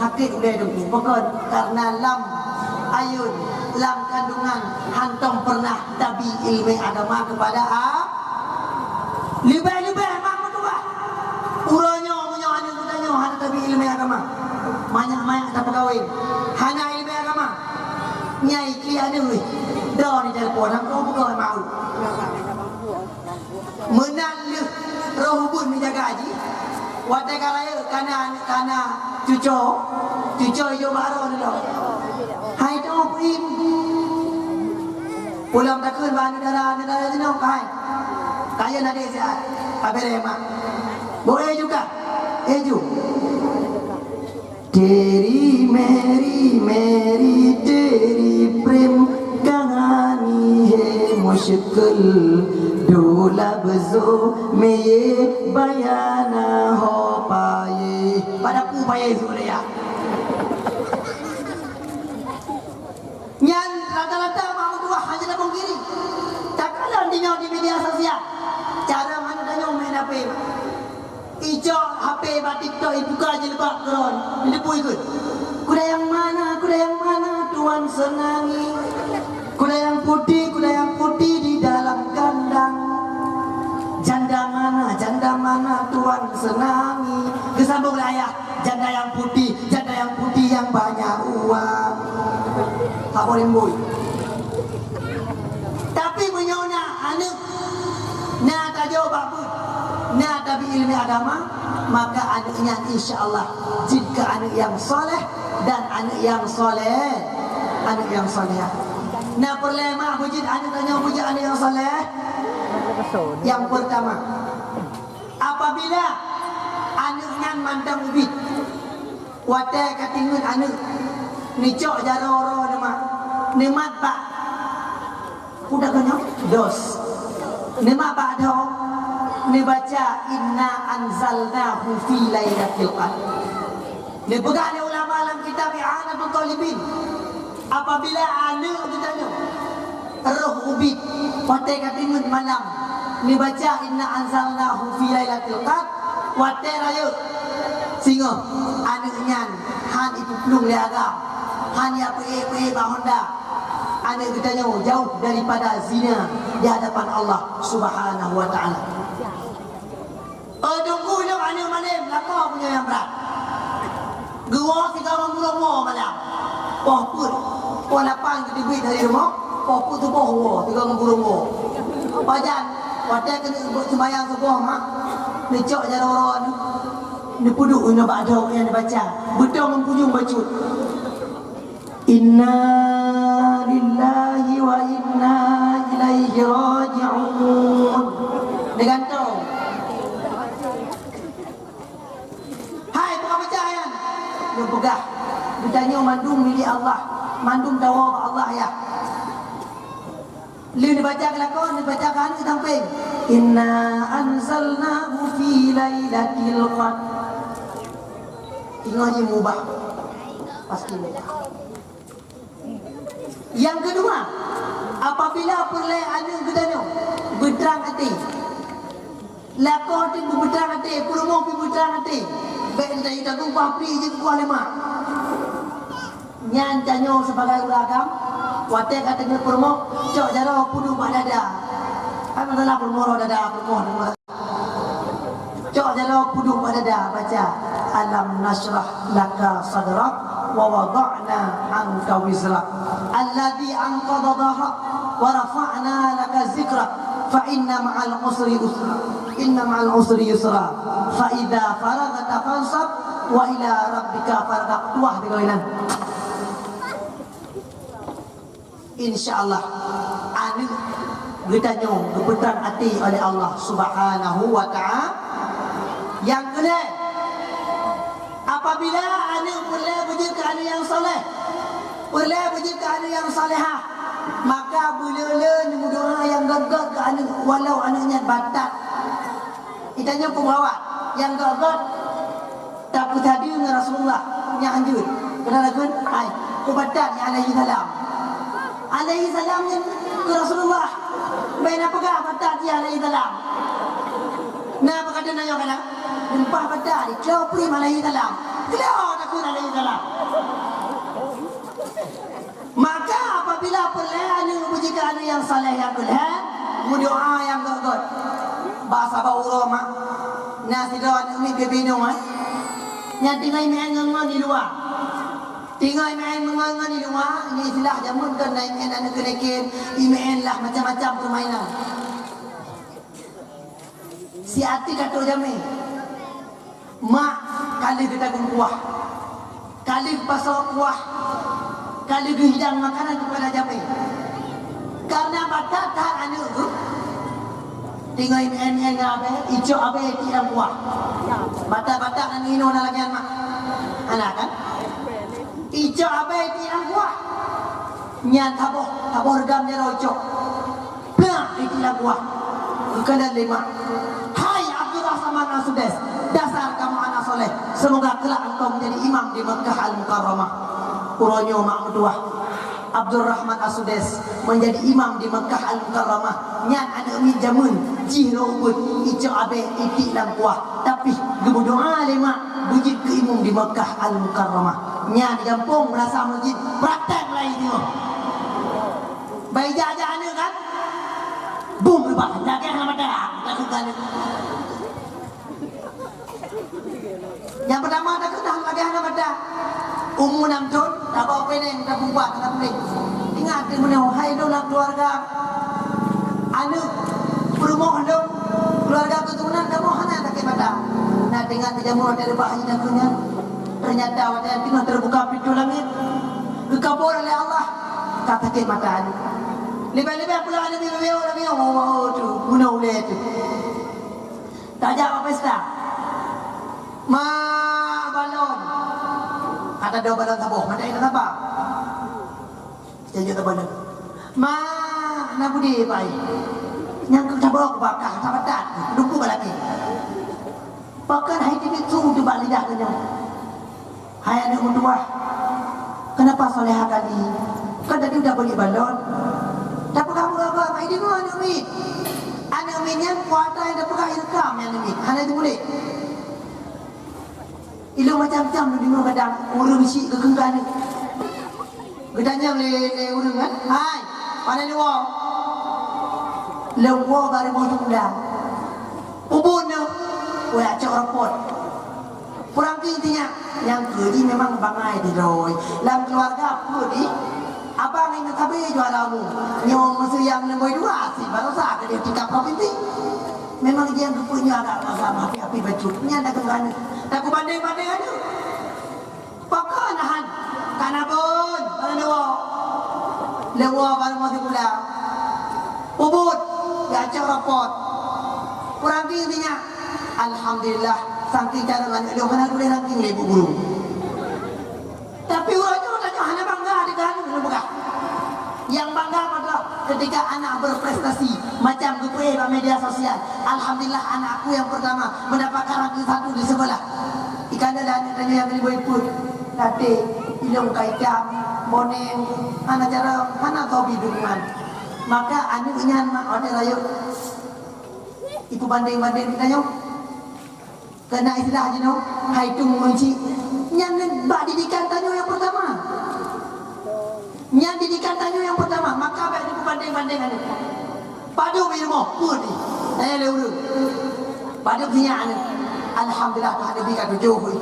hak sakit udah dong pokok karena lam ayun lam kandungan hantam pernah tabi ilmu agama kepada lebih-lebih mak mutua uranya punya anu kutanya hana tabi ilmu agama banyak tak pegawai hana ilmu agama nyai ki anu dah ni telefon kau pegawai mau menalih roh hubun menjaga haji watai kalaya kana cuco hijau baru ni dah hai tu pun pulang takkan bani darah ni nak kai kaya nak dia sihat habis mak boleh juga eju तेरी मेरी तेरी प्रेम कहानी है मुश्किल दो लफ्जों में ये बयान ना हो पाए padaku bayar Suria nyan rata-rata mau tua hanya nak kiri tak kalah di media sosial cara mana tanya main apa ijo HP batik to buka je lebak keron ini pun ikut kuda yang mana tuan senangi kuda yang putih di dalam kandang janda mana tuan senangi kesambung ayah janda yang putih yang banyak uang tak boleh boy tapi menyona anak nak tak jawab apa nak tabi ilmu agama maka anaknya insya-Allah jika anak yang soleh dan anak yang soleh nak perlema bujit anak tanya bujit anak yang soleh yang pertama apabila anaknya mandang ubit watai katingun anak ni cok jaroro nama ni mat pak udah kenyang dos ni mat pak dah ni baca inna anzalnahu fi lailatul qadr ni pegang ni ulama dalam kitab i'anatul talibin apabila anak ditanya roh ubit watai katingun malam ni baca inna anzalnahu fi lailatul qadr watai raya singa anaknya han itu pelung liagam han ya pe Honda anak ditanya jauh daripada zina di hadapan Allah Subhanahu wa taala tunggu dong anak malam lakau punya yang berat gua kita mengulung malam pohput poh lapan ke duit dari rumah pohput tu poh tiga mengulung pajan wadah kena buat sembahyang subuh mak ni cok jalan ni puduk ni ba'da yang dibaca betul mempunyung bacut inna lillahi wa inna ilaihi raji'un dengan tu dia pegah ditanya mandum milik Allah mandum tawa Allah ya li dibaca kelakon dibaca kan sampai inna anzalnahu fi lailatul qadr ingat je mubah pasti mubah yang kedua apabila perle ada gedanya berterang hati lakon tu berterang hati promo berterang hati baik dari tatung papri je kuah lemak nyan tanyo sebagai ulagam watai katanya promo cok jaro pudu mak dada kan masalah promo dada promo cok jaro pudu mak dada baca alam nasrah laka sadrak wa wada'na anka wizrak alladhi anqadha dhahrak wa rafa'na laka zikrak fa inna ma'al usri yusra inna ma'al usri yusra fa idza faragta fansab wa ila rabbika farghab tuah dikalinan insyaallah anu bertanya kebetulan hati oleh Allah Subhanahu wa taala yang kedua apabila anu boleh wujud ke anu yang soleh boleh wujud ke anu yang salihah maka boleh doa yang gagal ke anu walau anaknya batat ditanya pembawa yang gagal tak hadir dengan Rasulullah yang anjur kenal kan hai kubatat yang alaihi salam yang ke Rasulullah baina pegang batat yang alaihi salam nah apa kata nanya kana Lempah bedah di kelopri malahi dalam. Kelao tak kena malahi dalam. Maka apabila pelihara berjika anu yang saleh yang kulhan, berdoa yang gagal. Bahasa bau Roma. Nasi doan umi bebino yang tinggal main ngengon di luar. Tinggal main ngengon di luar. Ini istilah jamun kan naik main anu kenekin, imain lah macam-macam permainan. Si hati kata jami. Mak kali kita kuah. Kali pasal kuah. Kali hidang makanan kepada jami. Karena batat anu tu tinggal main ngabe, ijo abe tidak kuah. Batak-batak dan ino na lagi mak. Anak kan? Ijo abe tidak kuah. Nyan taboh regam dia rojo. Belah tidak kuah. Bukan lima. Hai Abdullah sama Nasudes. Dasar kamu anak soleh. Semoga kelak engkau menjadi imam di Mekah Al-Mukarramah. Uronyo mak kedua. Abdul Rahman Asudes menjadi imam di Mekah Al-Mukarramah. Nyan anak mi jamun jihro ubud ijo abe itik lam kuah. Tapi gebu doa lima bujit ke imam di Mekah Al-Mukarramah. Nyan di kampung merasa masjid praktek lagi tengok. Bayi jajah anak kan? Bum lebah jaga yang lama dah lakukan. Yang pertama tak kena lagi anak dah. Umur 6 tahun, tak bawa peneng, tak buat, tak boleh. Ingat di mana, hai dalam keluarga, anak berumah dalam keluarga keturunan, kamu hanya tak kemata. Nah, dengan terjamur dari bahagia dan kunyah, ternyata wajah kita terbuka pintu langit, dikabur oleh Allah, kata kemata anak. Lebih-lebih pula anak lebih, oh tu, guna oleh tu. Tak jawab pesta. Balon. Ada dua balon tabuh, mana ini apa? Jadi balon. Nak budi pai. Yang tabuh bakar, tabatat, duku balaki. Bahkan hai tibi tu di balik lidah kenya. Hai anak mudua. Kenapa soleha kali? Kan tadi udah beli balon. Tapi kamu apa? Mai di mana umi? Anak umi yang kuat yang dapat kaya rekam yang umi. Hanya itu boleh. Ilu macam-macam di mana kadang urung si kekengkan ni. Gedanya le urung kan? Hai, mana ni wong? Lewo baru mau tunda. Ubun ni, wah cak rapot. Kurang intinya, yang kedi memang bangai di roy. Dalam keluarga apa di? Abang ingat habis jual kamu. Nyong mesti yang nombor 2 sih, baru sah ke dia 3 provinsi. Memang dia yang punya agak masalah api bacuknya ada kengkan. Tak banding-banding aja. Pakar nahan. Kanabun. Mana lewa baru masih pula. Ubud. Gacau rapot. Kurang intinya. Alhamdulillah. Sangking cara dengan dia mana boleh ranking lebu guru. Tapi orangnya tanya hanya bangga dengan buka. Yang bangga pada ketika anak berprestasi macam gue di media sosial. Alhamdulillah anakku yang pertama mendapatkan ranking 1 di sekolah. Ikan ada anak yang boleh pun. Nanti ilmu kaitan, boneng, anak cara mana kau bidungan. Maka anaknya mak ada layu. Itu banding-banding kita nyok. Kena istilah je no, hai tu mengunci. Yang bak didikan tanyo yang pertama. Yang didikan tanyo yang pertama, maka baik itu banding-banding ada. Padu birmo, pun ni. Saya lewat. Padu punya anak. Alhamdulillah Tuhan berikan 7 hui.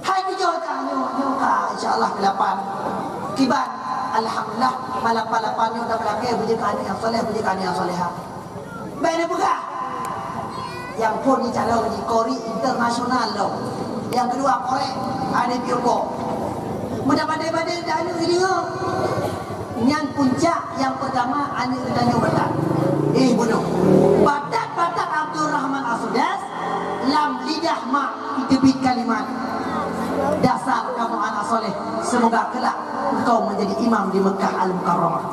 Hai 7 tanyo, insya-Allah 8. Kibat. Alhamdulillah malam 8 dah belakang berjika anak yang soleh, berjika anak yang soleha. Baik ni buka. Yang pun ni cara uji Kori internasional loh. Yang kedua korek ada Bioko. Mudah badai-badai dah ada video. Yang puncak yang pertama anak tanya batak. Bunuh. Batak Abdul Rahman Asudes lam lidah mak ditebit kalimat. Dasar kamu anak soleh. Semoga kelak engkau menjadi imam di Mekah Al-Mukarramah.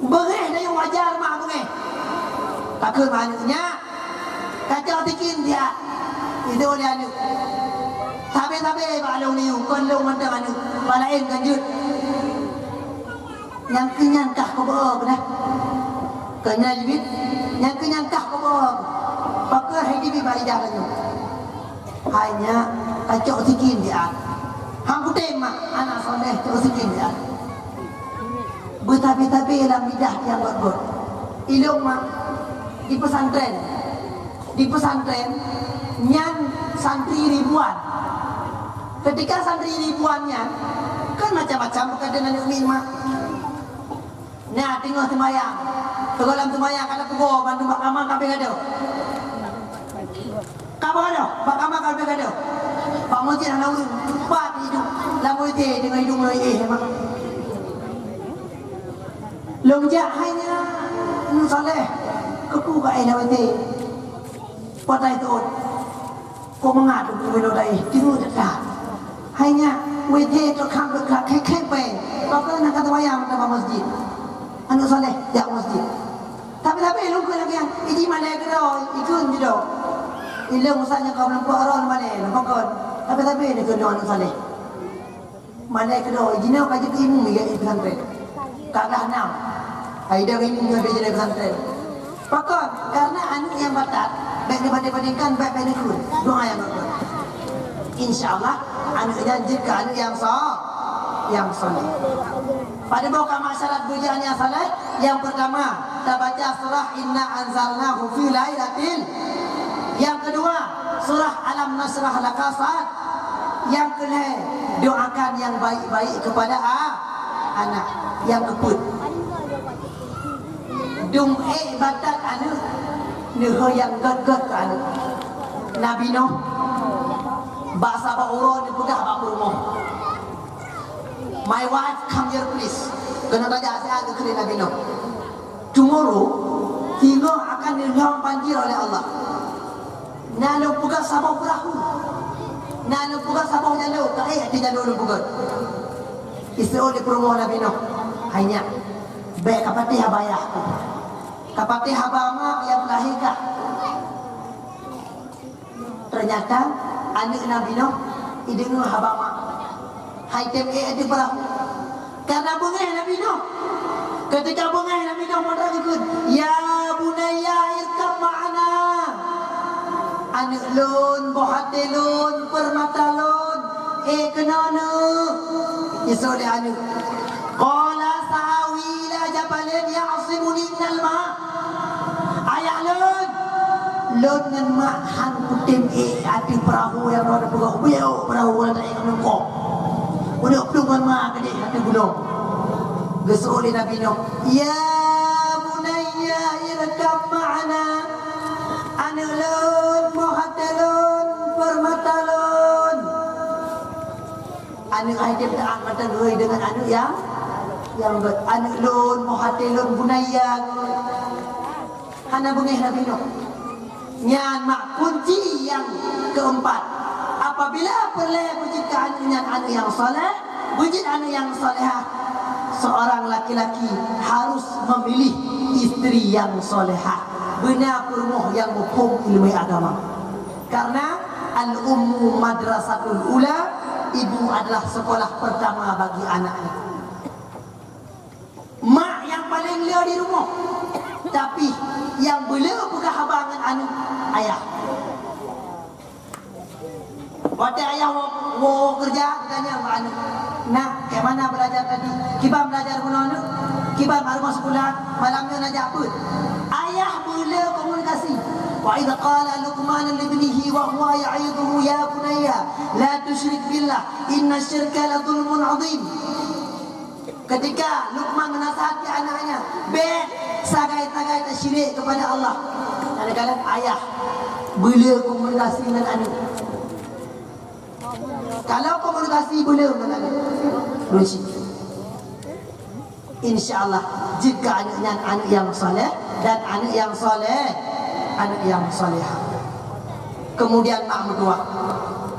Bereh dah yang wajar mak bereh. Takut maknanya kacau tikin dia itu oleh anu tabe-tabe balau ni kon lu mandang anu balain ganjut yang kenyangkah kau bawa dah kena jibit yang kenyangkah kau bawa Maka hai di baidah lanyo. Hanya kacau sikin dia. Hang kutema anak soleh cok sikin dia. Betapi-tapi dalam bidah yang buat-buat. Ilmu mak di pesantren. Di pesantren nyan santri ribuan. Ketika santri ribuannya kan macam-macam bukan dengan umi mak. Nah, tengok sembahyang. Dalam sembahyang kata pego bantu bak amal kabeh gado. Kamu gado? Bak amal kabeh gado. Pak Moji nak nawi empat hidup. Lamu ite dengan hidung mulai mak. Longjak hanya soleh. Kepu ka ai nawi Patai tu, kau mengadu dengan orang ini, tiru dekat. Hanya wede terkam dekat, kek pe. Kau nak kata wayang dalam masjid, anu soleh, jak masjid. Tapi lu kena yang iji mana kau, ikut je. Ilang usahanya kau nampak orang mana, nampak kau. Tapi ni kena anu soleh. Mana kau, iji nak kaji ilmu ya di pesantren. Kagak enam, ada ilmu yang ada di pesantren. Pakon, karena anu yang batat. Baik dibandingkan baik kun doa yang bagus. InsyaAllah anaknya jika anak yang soleh. Pada bawah masyarakat bujang yang soleh, yang pertama kita baca surah Inna Anzalnahu fi Lailatin. Yang kedua surah Alam Nasrah Laka Sad. Yang kedua doakan yang baik-baik kepada anak. Yang keput batat anak Nuh yang gad-gad kan Nabi Nuh bahasa ba'urun dipegah ba'ur rumah. My wife come here please. Kena tanya saya ke Nabi Nuh. Tomorrow Tinggal akan dihilang banjir oleh Allah. Nalu pegah sabah perahu. Nalu pegah sabah jalur. Tak ada jalur pegah. Isteri perumahan Nabi Nuh. Hanya baik kapati habayah. Kapati habama yang melahirkan. Ternyata anak Nabi Nuh ideng habama. Hai tem ada perahu. Karena bengah Nabi Nuh. Ketika bengah Nabi Nuh modal ikut, ya bunayya irkab ma'ana. Anak lun, bohate lun, permata lun. Kenana. Isra dia anak. Qala sa'awi ila jabalin ya'asimuni minal ma'. Ayah lun. Lun dengan mak hang putim ada perahu yang ada perahu. Perahu yang tak ingat menungkok. Udah pelungan mak ke dia ada gulung. Gesuh oleh Nabi Nuh. Ya bunayya irkab ma'ana. Anak lun, mohata lun, permata lun. Anak hadir tak mata gue dengan anak yang anak lun, mohata lun, bunayya. Hana bengih Nabi Nuh. Nyan mak kunci yang keempat. Apabila perleh wujudkan anak yang soleh, wujud anak yang solehah, seorang laki-laki harus memilih istri yang solehah, benar perumuh yang hukum ilmu agama. Karena al-ummu madrasatul ula, ibu adalah sekolah pertama bagi anaknya. Mak yang paling liar di rumah, tapi yang beliau bukan habangan anak ayah. Waktu ayah mau kerja, tanya ke anak, nak, ke mana belajar tadi? Kibam belajar guna anak? Kibam baru masuk sekolah, malamnya nak apa? Ayah boleh komunikasi. Wa idza qala Luqman li ibnihi wa huwa ya'idhuhu ya bunayya la tusyrik billah inna syirka la dzulmun 'adzim. Ketika Luqman menasihati anaknya, sagai-sagai tak syirik kepada Allah. Kadang-kadang ayah boleh komunikasi dengan anak. Kalau komunikasi boleh dengan anak, rusi. InsyaAllah jika anaknya anak yang soleh dan anak yang soleh, anak yang solehah. Kemudian mak mertua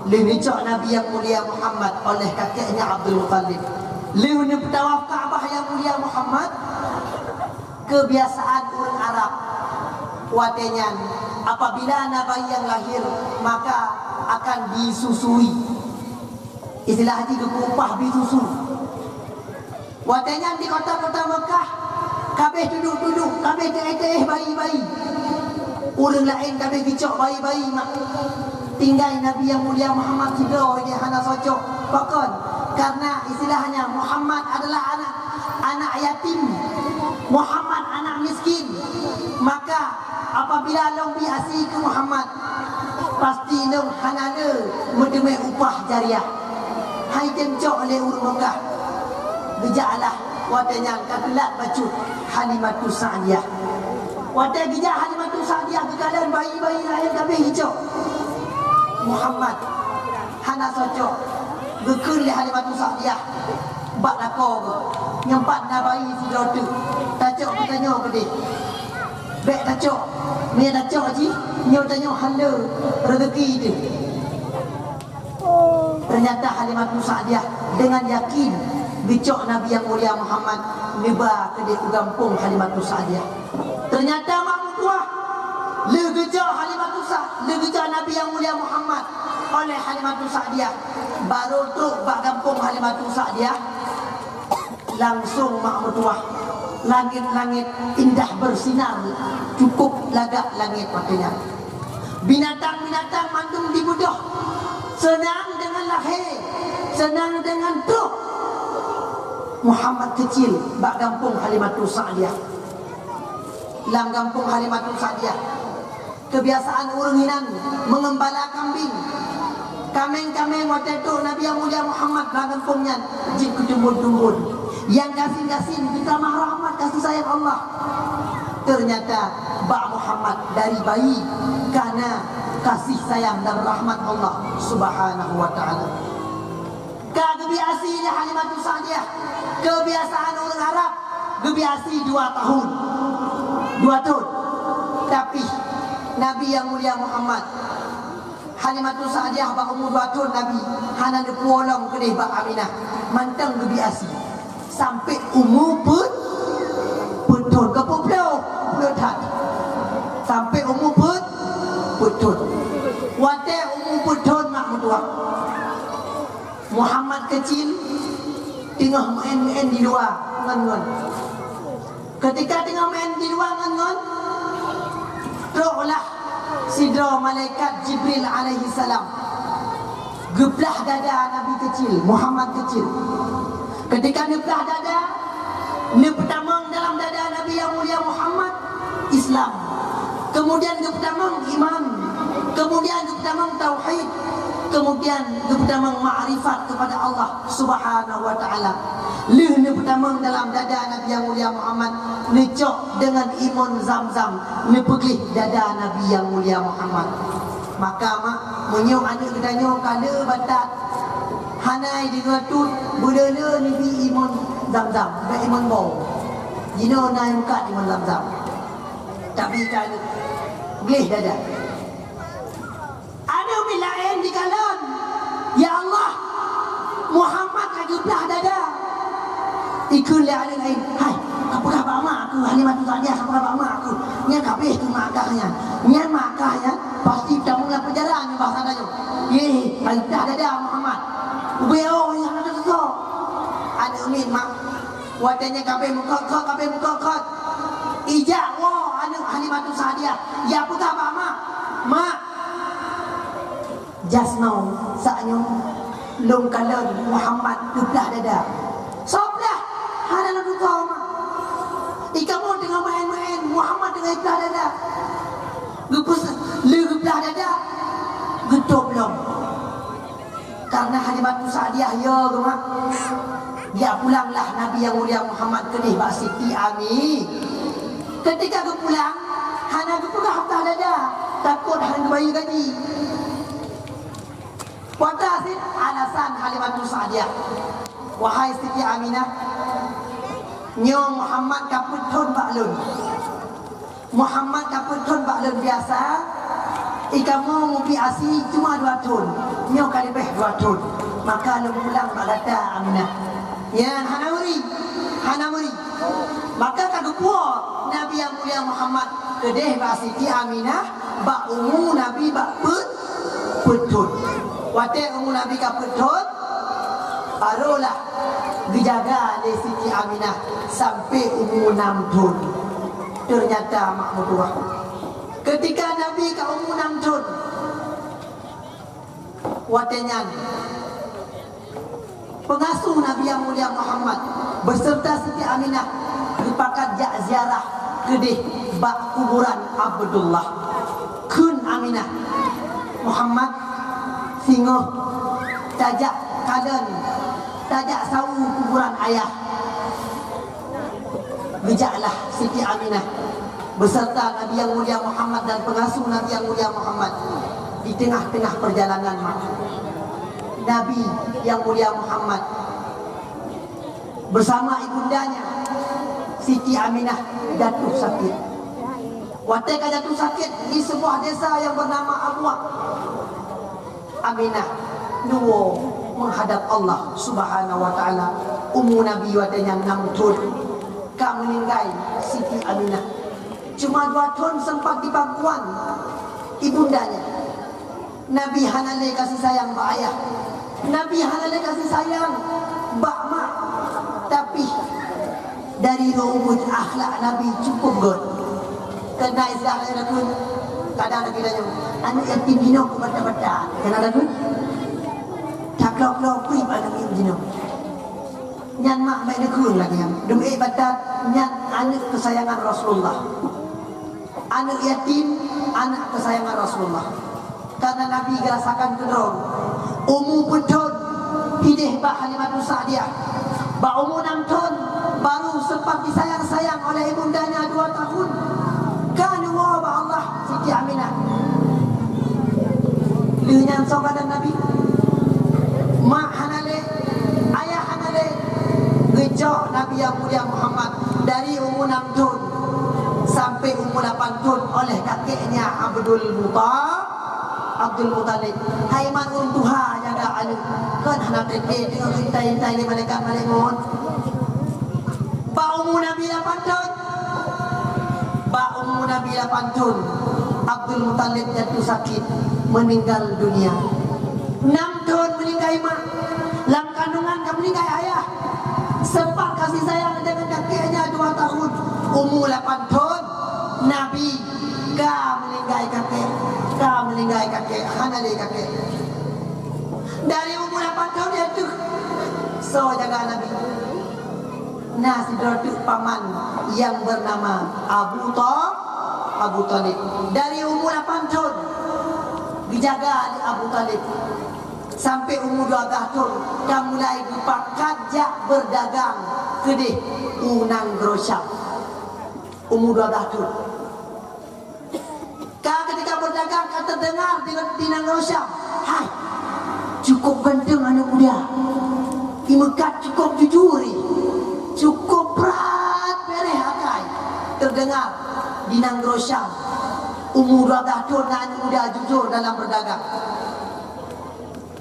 lenicok Nabi yang mulia Muhammad oleh kakeknya Abdul Muttalib. Leune tawaf Kaabah yang mulia Muhammad. Kebiasaan orang Arab watenya apabila nabi yang lahir maka akan disusui. Istilah haji kekupah bisusu. Watenya di kota-kota Mekah kabeh duduk-duduk, kabeh teh bayi-bayi. Orang lain kami gicok bayi-bayi mak. Tinggal Nabi yang mulia Muhammad Sidro dia hana socok. Bahkan karena istilahnya Muhammad adalah anak yatim, Muhammad anak miskin. Maka apabila long biasi ke Muhammad, pasti long hanada mendemai upah jariah. Hai jencok oleh urut Mekah. Gejaklah wadanya kakelat bacut Halimatus Sa'diyah. Wadah gejak Halimatus Sa'diyah kekalan bayi-bayi lahir kabeh hijau. Muhammad hana socok gekun le Halimatus Sa'diyah bak lakor nyempat na bayi si dodu tacok bertanya gede bek tacok me tacok ji nyo tanya hala rezeki dia. Ternyata Halimatus Sa'diyah dengan yakin gecok Nabi yang mulia Muhammad neba ke di kampung Halimatus Sa'diyah. Ternyata mak mutuah le gecok Halimatus Sa'diyah, le gecok Nabi yang mulia Muhammad oleh Halimatus Sa'diyah. Baru truk bak kampung Halimatus Sa'diyah langsung mak mutuah langit-langit indah bersinar, cukup lagak langit matanya. Binatang-binatang mantung dibuduh, senang dengan lahir, senang dengan truk. Muhammad kecil bak kampung Halimatus Sa'diyah. Lang kampung Halimatus Sa'diyah kebiasaan orang hinan mengembala kambing. Kameng-kameng waktu itu Nabi yang mulia Muhammad bak kampungnya jin ketumbun-tumbun. Yang kasih-kasih kita rahmat kasih sayang Allah. Ternyata bak Muhammad dari bayi karena kasih sayang dan rahmat Allah Subhanahu wa taala. Kebiasaan Halimatus Sa'diyah, kebiasaan orang Arab, kebiasaan 2 tahun. 2 tahun. Tapi Nabi yang mulia Muhammad Halimatus Sa'diyah bak umur 2 tahun Nabi hana de puolong kedih bak Aminah mantang kebiasaan sampai umur pun tahun ke puluh tahun sampai umur pun tahun. Waktu umur tahun mak mutua Muhammad kecil tengah main-main di luar ngan-ngan. Ketika tengah main di luar ngan-ngan, teruklah sidra malaikat Jibril alaihi salam geblah dada Nabi kecil, Muhammad kecil. Ketika geblah dada, ni pertama dalam dada Nabi yang mulia Muhammad Islam. Kemudian pertama iman, kemudian pertama tauhid, kemudian pertama ma'rifat kepada Allah Subhanahu wa taala. Lih pertama dalam dada Nabi yang mulia Muhammad necok dengan imun Zam-Zam, ni pergi dada Nabi yang mulia Muhammad. Maka mak menyok anak kedanyo kala batat hanai di gatut budala ni bi imun Zam-Zam, be imun bau. Jino nai muka imun Zam-Zam. Tapi kala gelih dada. Ada bilain di kalan. Ya Allah, Muhammad lagi belah dada. Ikut lihat ada lain. Hai, apakah bak mak aku Halimatus Sa'diyah, apakah bak mak aku? Nya kabeh tu makahnya. Nya makahnya pasti tamu lah perjalanan ni bahasa dayo. Ye, hai belah dada Muhammad. Ubeo yang ada tu. Ada umin mak. Wadanya kabeh muka kabeh muka. Ijak wa anu Halimatus Sa'diyah. Ya apakah bak mak? Mak just now saatnya long kalon Muhammad geblah dada. Soblah hana lu kau mak. Ikamu tengah main-main Muhammad tengah geblah dada. Gepus le geblah dada. Getok belum. Karena Halimatus Sa'diyah ya mak. Dia pulanglah Nabi yang mulia Muhammad kedih bak Siti Ami. Ketika dia pulang hana gepegah geblah dada. Takut hana bayi gaji. Wadasin alasan Halimatus Sa'diyah. Wahai Siti Aminah, nyo Muhammad kaput thon baklun. Muhammad kaput thon baklun biasa. Ikamu ngupi asi cuma 2 tahun. Nyo kali beh 2 tahun. Maka lu pulang bak kata Aminah. Ya hana muri. Maka kadupo Nabi yang mulia Muhammad kedeh bak Siti Aminah bak umur Nabi bak putun. Waktu umur Nabi kaputun, barulah dijaga oleh Siti Aminah sampai umur 6 tahun. Ternyata mak mutuah Ketika Nabi ke umur 6 tahun, watenyan pengasuh Nabi yang mulia Muhammad beserta Siti Aminah dipakat jak ziarah kedih bak kuburan Abdullah. Kun Aminah Muhammad singoh tajak kaden tajak sawu kuburan ayah. Bijaklah Siti Aminah beserta Nabi yang mulia Muhammad dan pengasuh Nabi yang mulia Muhammad di tengah-tengah perjalanan Nabi yang mulia Muhammad bersama ibundanya Siti Aminah jatuh sakit. Watika jatuh sakit di sebuah desa yang bernama Abwa. Aminah nuwo menghadap Allah Subhanahu wa taala. Umur Nabi wadanya 6 tahun. Kau meninggal Siti Aminah. Cuma 2 tahun sempat di pangkuan ibundanya. Nabi hanale kasih sayang mbak ayah. Nabi hanale kasih sayang mbak mak. Tapi dari rumus akhlak Nabi cukup good. Kena istilahnya pun kadang lagi nanya, anak yatim dino ku bata-bata. Kena ada pun tak kelau-kelau kui pada dino. Nyan mak mai nekun lagi yang demi batat nyan anak kesayangan Rasulullah. Anak yatim anak kesayangan Rasulullah. Karena Nabi gerasakan kedong umur betul hidih bak Halimatus Sa'diyah bak umur 6 tahun baru sempat disayang-sayang oleh ibundanya 2 tahun. Kanu wa Allah Siti Aminah liunan sobadan Nabi mak hanale ayah hanale ngejok Nabi yang mulia Muhammad dari umur 6 tahun sampai umur 8 tahun oleh kakeknya Abdul Muttalib. Hai mangun Tuhan jaga anak kan anak tete tengok kita ini mereka melengon. Ba umur Nabi 8 tahun. Ba umur Nabi 8 tahun. Abdul Muttalib jatuh sakit meninggal dunia. 6 tahun meninggal mak. Dalam kandungan kan meninggal ayah. Sempat kasih sayang dengan kakeknya 2 tahun. Umur 8 tahun Nabi ka meninggal kakek. Ka meninggal kakek, hanale kakek. Dari umur 8 tahun dia tu so jaga Nabi. Nah, sidrotuk paman yang bernama Abu Talib. Dari umur 8 tahun dijaga oleh Abu Talib sampai umur 12 tahun dia mulai dipakajak berdagang kedih unang grosyam. Umur 12 tahun. Ketika berdagang kata dengar di Nangrosyam, hai cukup ganteng anak muda, imekat cukup jujuri, cukup berat bereh akai. Terdengar di Nangrosyam, umur 12 tahun anak muda jujur dalam berdagang.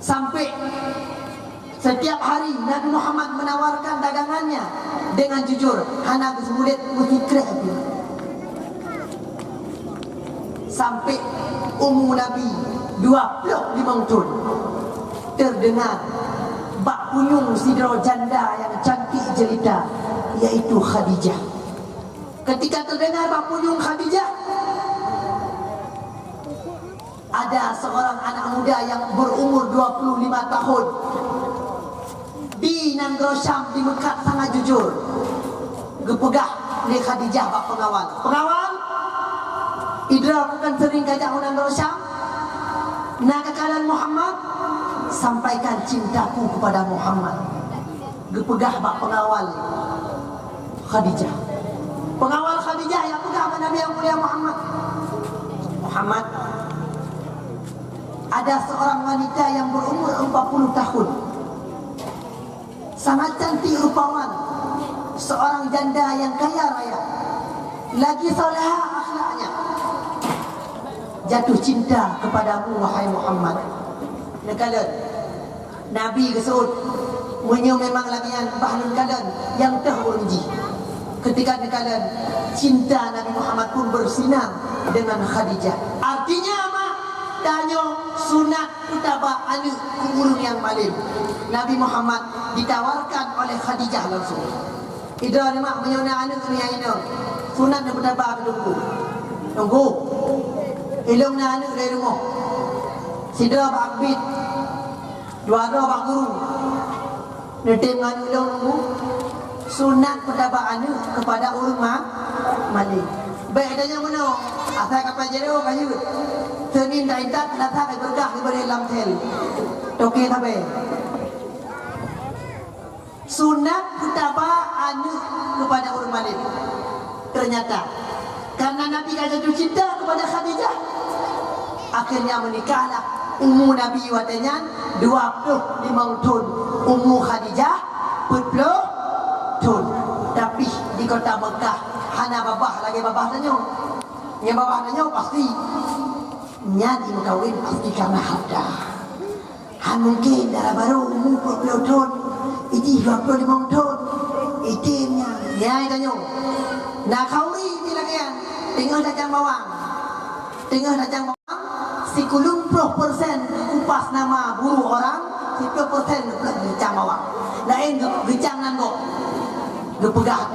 Sampai setiap hari Nabi Muhammad menawarkan dagangannya dengan jujur. Hana kesemulit berfikir sampai umur Nabi 25 tahun terdengar bak punyung sidro janda yang cantik jelita yaitu Khadijah. Ketika terdengar bak punyung Khadijah, ada seorang anak muda yang berumur 25 tahun di Nangrosyam di Mekah sangat jujur. Gepegah ni Khadijah bak pengawal. Idra bukan sering kajak unang Rosyam. Nak kekalan Muhammad, sampaikan cintaku kepada Muhammad. Gepegah bak pengawal Khadijah. Pengawal Khadijah yang pegah pada Nabi yang mulia Muhammad. Muhammad, ada seorang wanita yang berumur 40 tahun. Sangat cantik rupawan. Seorang janda yang kaya raya. Lagi soleha akhlaknya. Jatuh cinta kepadamu wahai Muhammad. Nekala Nabi kesud menyo memang lagi yang bahlul kadan yang terurunji. Ketika nekala cinta Nabi Muhammad pun bersinar dengan Khadijah. Artinya apa? Tanya sunat utaba anak kurung yang malim. Nabi Muhammad ditawarkan oleh Khadijah langsung. Idra ni mak menyona anak ni yang ini. Sunat utaba tunggu. Ilung na anak dari rumah. Sidra bakbit. Dua bak guru. Netim nganu ilung nunggu. Sunat pendapat anak kepada ulama malik. Baik adanya mana? Asal kapal jero kayu. Senin dah intat datang ke berkah diberi lam tel. Toke tabe. Sunat pendapat anak kepada ulama malik. Ternyata karena Nabi jatuh cinta kepada Khadijah, akhirnya menikahlah ummu Nabi watanya 25 tahun, ummu Khadijah 40 tahun. Tapi di kota Mekah hana babah lagi babah tanya. Yang babah tanya pasti nyadi mengkawin pasti karena harta. Han mungkin darah baru ummu 40 tahun, ini 25 tahun. Itimnya nyai tanya. Nak kauri bila kian tengah dajang bawang. Tengah dajang bawang si 70% kupas nama buruh orang, 10% gecang bawang. Lain gecang nanggo. Gepegah.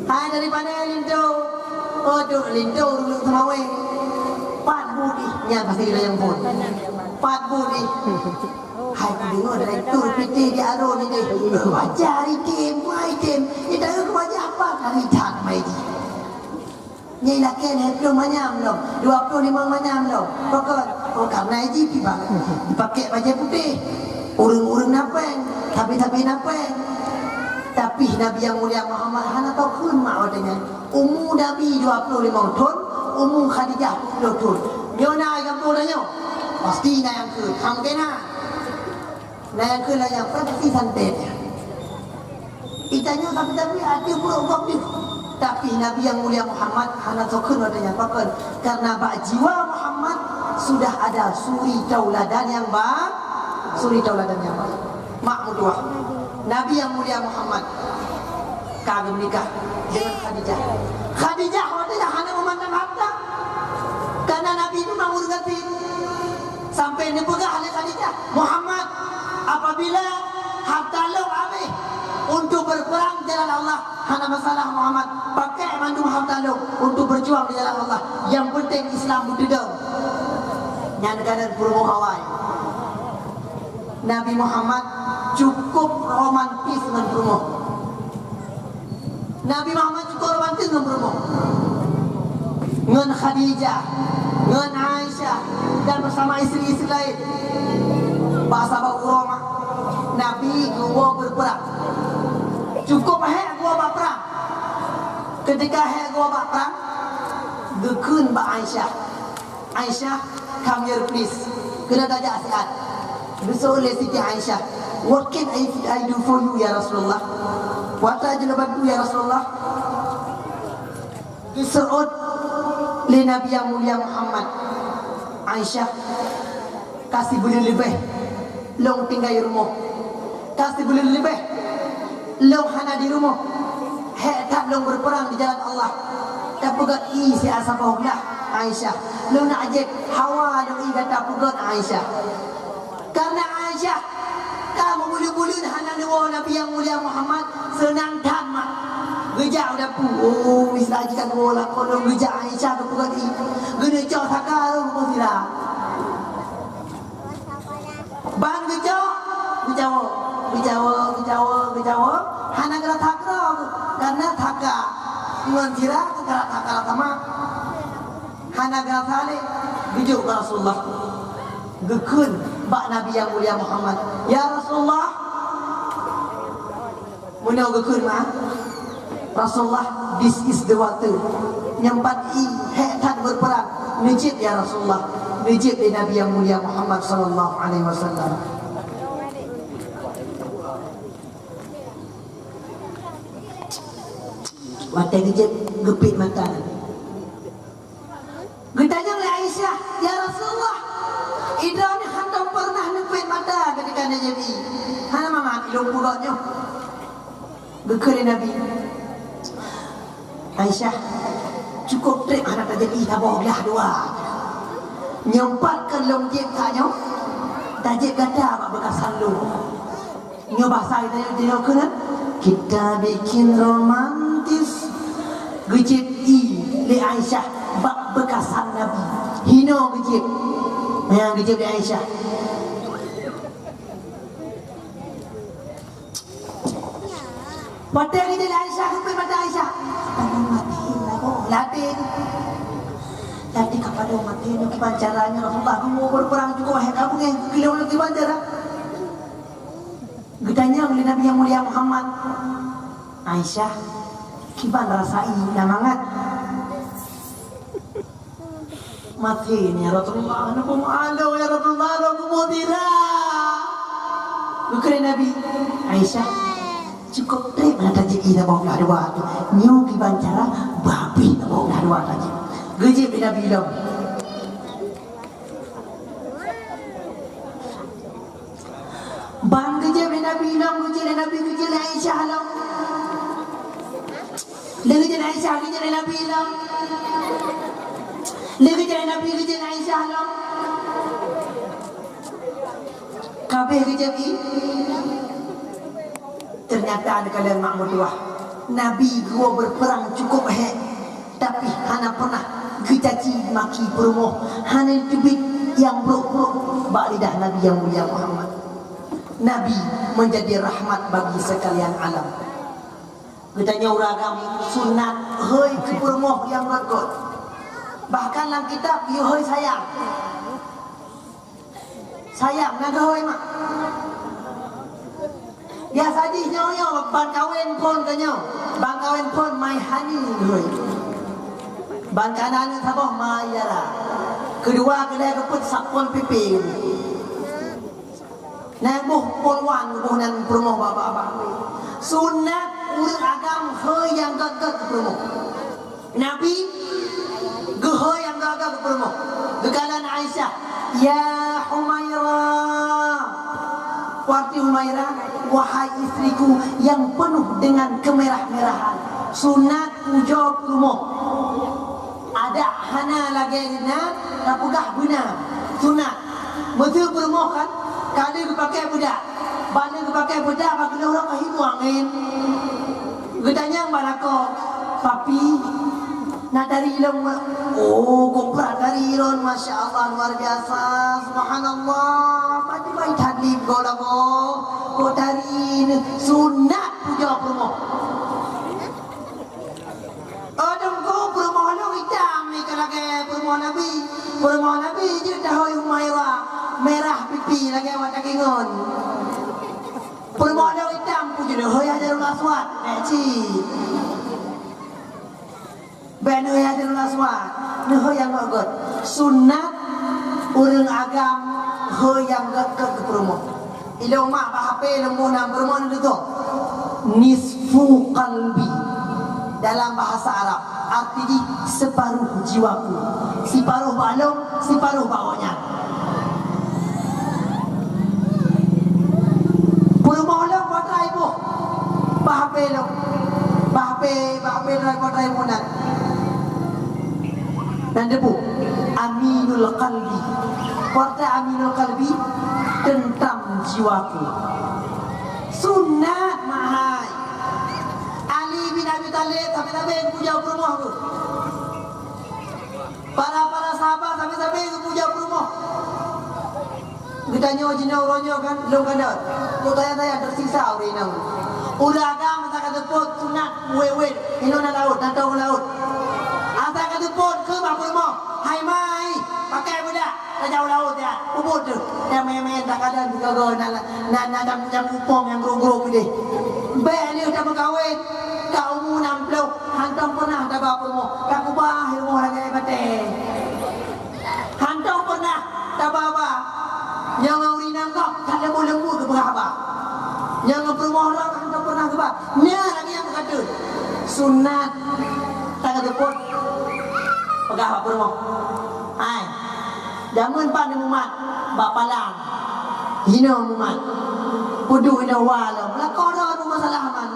Hai daripada linto. Oh tu linto dulu semawe. Pat budi nya pasti yang pun. Pat budi. Hai dengar dari tu piti di aro ni deh. Wajar item, item. Kita ke wajah apa dari tan mai di. Nyai nak kene belum manyam lo. 25 manyam lo. Pokok karena ji tiba. Dipakai baju putih. Urung-urung napeng, tapi napeng. Tapi Nabi yang mulia Muhammad hana tahu kun mak dengan ummu Nabi 25 tahun, ummu Khadijah 20 tahun. Nyona yang tu nyo. Pasti na yang ke. Ham kena. Nah yang ke lah yang pasti santet. Itanya tapi ada pura dia. Tapi Nabi yang mulia Muhammad hana sokun adanya pakon karena bak jiwa Muhammad sudah ada suri tauladan yang baik, suri tauladan yang baik. Mak mutuah. Nabi yang mulia Muhammad kagum nikah dengan Khadijah. Khadijah wadanya hana memandang harta. Karena Nabi itu mengurungati sampai dipegah oleh Khadijah. Muhammad apabila harta lo habis untuk berperang di jalan Allah, hana masalah Muhammad pakai mandu harta lo untuk berjuang di jalan Allah. Yang penting Islam budidau nyangadan purmo Hawaii. Nabi Muhammad cukup romantis dengan purmo. Nabi Muhammad cukup romantis dengan purmo. Dengan Khadijah, dengan Aisyah dan bersama istri-istri lain. Bahasa Roma Nabi gua berperang. Cukup hek gua berperang. Ketika hek gua berperang, gekun ba Aisyah. Aisyah, come here please. Kena tanya asiat. Besok oleh Siti Aisyah, what can I do for you ya Rasulullah? What aja bantu ya Rasulullah? Disebut oleh Nabi yang mulia Muhammad. Aisyah kasih boleh lebih. Long tinggal di rumah. Kasih boleh lebih. Long hana di rumah. Hek tak long berperang di jalan Allah. Tak pegat si asabahullah Aisyah. Long nak ajak Hawa long kata pegat Aisyah. Karena Aisyah kamu bulu-bulu hana dewa Nabi yang mulia Muhammad senang tamat. Gejak udah pu. Oh, bisa ajikan bola kalau gejak Aisyah tu pegat i. Gede jauh takar tu sila. Bang bijawa hana kena takra karena taka ngan kira kena takra sama hana kena sale bijuk Rasulullah gekun bak Nabi yang mulia Muhammad ya Rasulullah munau gekun mah Rasulullah this is the waktu nyempat hek tak berperang nijib ya Rasulullah nijib di Nabi yang mulia Muhammad sallallahu alaihi wasallam. Mata kejap gepit mata. Getanya oleh Aisyah, ya Rasulullah, Idra ni hantam pernah gepit mata ketika dia jadi. Hana mama ilmu pulaknya. Gekeri Nabi. Aisyah, cukup trip anak tak jadi tabah belah dua. Nyempatkan longjek taknya. Tajib kata apa bekas halu. Nyo bahasa kita kita bikin romantis. Gejit i le Aisyah bak bekasan Nabi. Hino gejib. Yang gejib di Aisyah. Pada gejib di Aisyah, kumpul pada Aisyah. Tangan mati lah, oh latih. Latih kepada umat ini, gimana caranya Rasulullah, aku mau berperang juga, wahai kamu yang kilau lagi bandara. Gedanya oleh Nabi yang mulia Muhammad. Aisyah, gimana rasai namangat? Mati ni ya Rasulullah, aku malu ya Rasulullah, aku mau dirah. Bukan Nabi. Aisyah, cukup deh mana tajik ina bawa dah dua tu. Nyu gimana cara babi bawa dah dua tajik. Gejib di Nabi bilang. Bang gejib di Nabi bilang, gejib di Nabi, gejib di Aisyah lah. Lagi jadi Aisyah, lagi jadi Nabi lah. Lagi jadi Nabi, lagi jadi Aisyah lah. Kabeh jadi. Ternyata ada kalian makmur dua. Nabi gua berperang cukup tapi hana pernah kecaci maki perumoh. Hana tubik yang buruk-buruk bak lidah Nabi yang mulia Muhammad. Nabi menjadi rahmat bagi sekalian alam. Katanya uragam sunat hei perumoh yang berkot. Bahkan dalam kitab you hei sayang. Sayang naga hei mak. Ya sadih nyoyo ban kawin pun kanyo. Ban kawin pun my honey hei. Ban kanan saboh mayara. Kedua kedai keput sapon pipi. Nabuh polwan buh nan perumoh bapa-bapa. Sunat urang agam hei yang gagak ke perumoh. Nabi gehe yang gagak ke perumoh. Gekalan Aisyah, ya Humairah. Warti Humairah, wahai istriku yang penuh dengan kemerah-merahan. Sunat puja perumoh. Ada hana lagi na rapugah benar. Sunat. Betul perumoh kan? Kali dipakai budak. Balik dipakai budak bagi orang kehidu angin. Gedanya balako papi nak dari ilmu. Oh gopra dari ilmu, masya Allah luar biasa, subhanallah. Pati baik hadib gola go dari sunat puja promo. Adam go promo lo hitam ni kalage promo Nabi je dah Humairah merah pipi lagi watak ingon. Promo lo hitam puja lo hoya Hajarul Aswad. Ci. Beno ya Hajarul Aswad. Noh yang god. Sunat urang agam ho yang gak ke promo. Ilmu mak bahape lembu nam promo itu. Nisfu qalbi. Dalam bahasa Arab artinya separuh jiwaku. Separuh balong, separuh bawahnya. Promo lo potrai bu. Bahape lo. Bahape lo potrai munan. Dan debu aminul qalbi. Porta aminul qalbi tentang jiwaku. Sunat mahai. Ali bin Abi Thalib sampai puja rumah tu. Para sahabat sampai puja rumah. Kita nyo kan lo kan dah. Lo tanya tersisa orang ini. Ulah agama tak kata pot sunat wewe. Ini nak laut. Asa kata pun ke bapa rumah. Hai mai, pakai budak. Jauh laut ya. Ubud tu. Yang main-main tak ada juga go nak jam upong yang gro-gro ni. Be ni dah berkahwin. Kau umur 60, hantam pernah dah bapa rumah. Kau ubah rumah lagi bate. Hantam pernah dah bapa. Yang urinang kau tak lembu ke berapa. Yang rumah orang hantam pernah ke bapa. Ni lagi yang kata sunat tak ada pun pegah apa rumah. Hai. Jamun pan mumat bapalang. Hina mumat. Pudu hina wala. Lakora tu masalah man.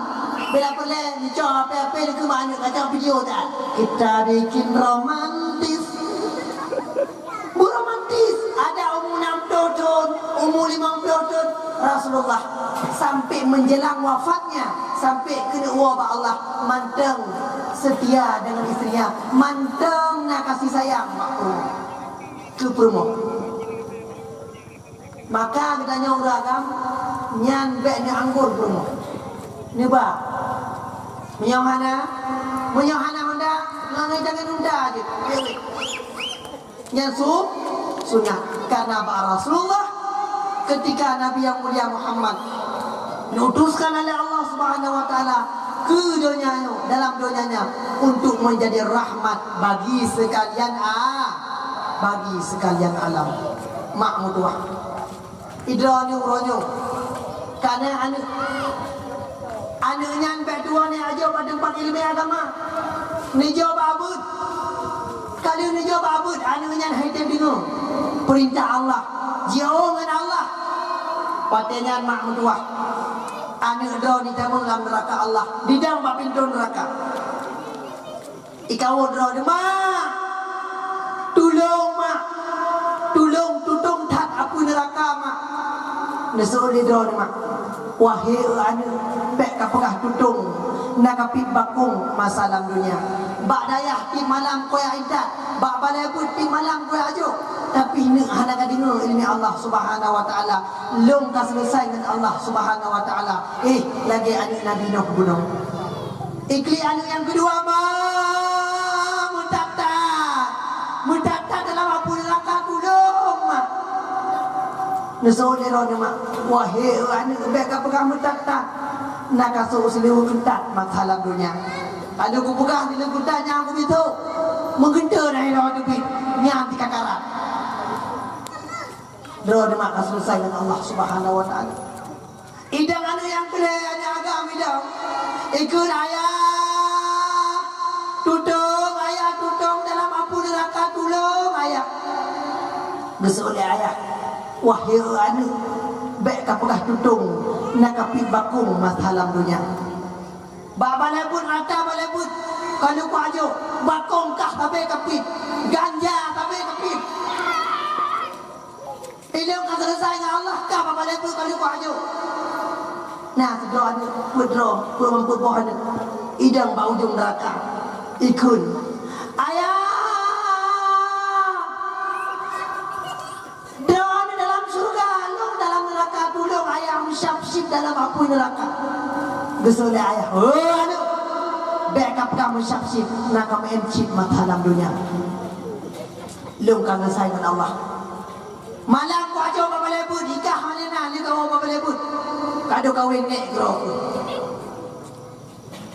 Bila perle ni coba apa ke mana kacau video tak. Kita bikin romantis. Romantis. Ada umur 60 tahun, umur 50 tahun Rasulullah sampai menjelang wafatnya, sampai kena wabah Allah manteng setia dengan istrinya, manteng nak kasih sayang ke permo. Maka katanya orang agam nyan bek ni anggur permo. Ni ba menyohana honda ngangai jangan unda je. Nyan sunnah karena Rasulullah ketika Nabi yang mulia Muhammad diutuskan oleh Allah Subhanahu wa taala ke dunia, dalam dunianya untuk menjadi rahmat bagi sekalian alam. Mak mutuah idranya uronyo karena anak nyan berdua ni aja pada tempat ilmu agama ni jawab abud kali ni jawab abud anak nyan haitem bingung perintah Allah jauh dengan Allah patenya mak mutuah anak dah ni tamu dalam neraka Allah di dalam pintu neraka ikau dah ni mak tolong tutung tak apa neraka mak nesok dia dah ni mak wahai anak pek kapagah tutung nak kapit bakung masalah dunia bak dayah ti malam koy idat bak balai pun ti malam koy ajo tapi ni hana kadingo ilmi Allah Subhanahu wa taala lom ka selesai dengan Allah Subhanahu wa taala lagi anak Nabi Nuh bunuh ikli anak yang kedua mutata dalam api neraka tolong mak nesodero ni mak wahai anak bek kapagah mutata nak kasut seliu kentat masalah dunia ada aku pegang di legutanya aku itu menggenta dari lawan duit nyam di kakaran doa demak selesai dengan Allah Subhanahu wa taala idang anu yang kelai ada agam idang ikut ayah tutung dalam api neraka tolong ayah besok oleh ayah wahai anu bek kapagah tutung nak kapit bakung masalah dunia bak balai pun rata balai pun kalau ku ajo bakung kah tapi kapit ganja tapi kapit ilmu kan selesai dengan Allah kah balai pun kalau ku ajo nah sedro ada pedro ku mampu pohon idang ba ujung neraka ikun ayah doa dalam surga lu dalam neraka tolong ayah syap-syip dalam api neraka gesole ayah aduh backup kamu syap-syip nak kamu encip mata dalam dunia lu kan selesai dengan Allah malam ku aja bapa lebut nikah halena ni kau bapa lebut kado kawin nek bro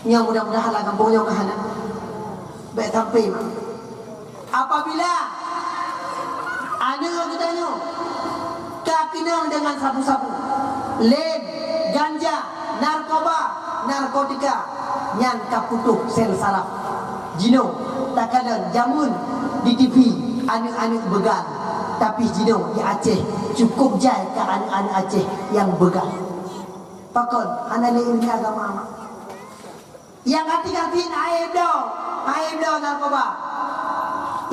nya mudah-mudahan lah kampungnya kahana baik sampai mak apabila ada katanya kakinang dengan sabu-sabu lem ganja narkotika nyan kaputuk sel saraf jino takadan jamun di TV anak-anak begal tapi jino di Aceh cukup jai ke anak-anak Aceh yang begal pakon anak ilmu agama yang hati-hati aib do narkoba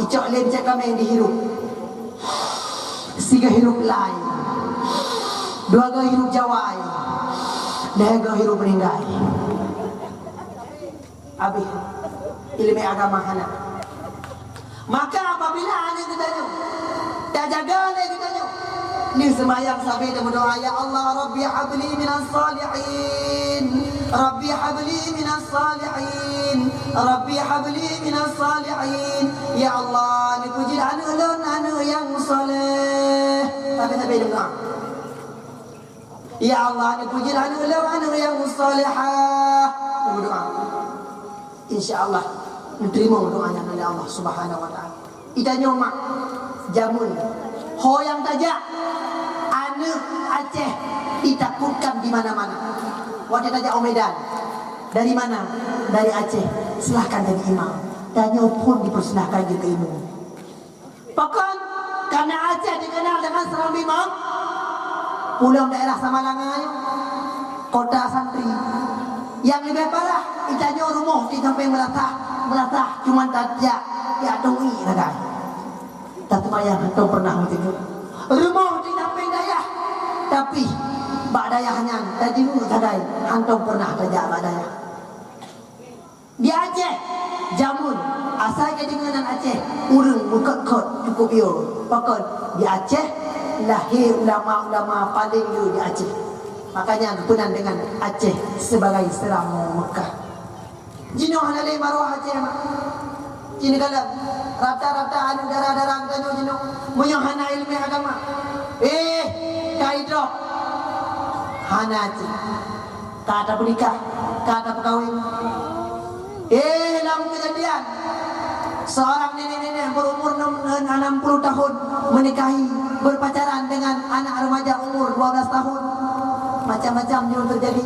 icok lem cak kami yang dihirup siga hirup lain dua ga hirup jawai dah hirup meninggal habis ilmu agama anak maka apabila anak ditanya tak jaga lagi ditanya ni sembahyang sampai dia berdoa ya Allah Rabbi habli minas salihin Rabbi habli minas salihin Rabbi habli minas salihin ya Allah ni puji anak yang soleh sampai dia doa ya Allah ni puji anak yang salihah berdoa insyaallah diterima doanya oleh Allah Subhanahu wa taala itanya mak jamun ho yang tajak anak Aceh ditakutkan di mana-mana waktu tajak Medan dari mana dari Aceh silahkan jadi imam tanya pun dipersilahkan jadi imam bahkan karena Aceh dikenal dengan seram imam pulang daerah Samalangan kota santri yang lebih parah itanya rumah di sampai melatah cuma tajak ya doi lah tak terbayang atau pernah begitu rumah di samping dayah tapi bak dayahnya tadi sadai hantum pernah tajak bak dayah di Aceh Jamun asal ke dengan Aceh urang mukot-kot cukup yo. Pakon di Aceh lahir ulama-ulama paling yo di Aceh. Makanya kepunan dengan Aceh sebagai Selama Mekah. Jino hanale maruah Aceh mak. Jino kala rata-rata anu darah-darah tanyo jino menyohana ilmu agama. Kaidrok hana Aceh. Kata menikah, kata perkahwin. Dalam kejadian seorang nenek-nenek berumur 60 tahun menikahi, berpacaran dengan anak remaja umur 12 tahun. Macam-macam yang terjadi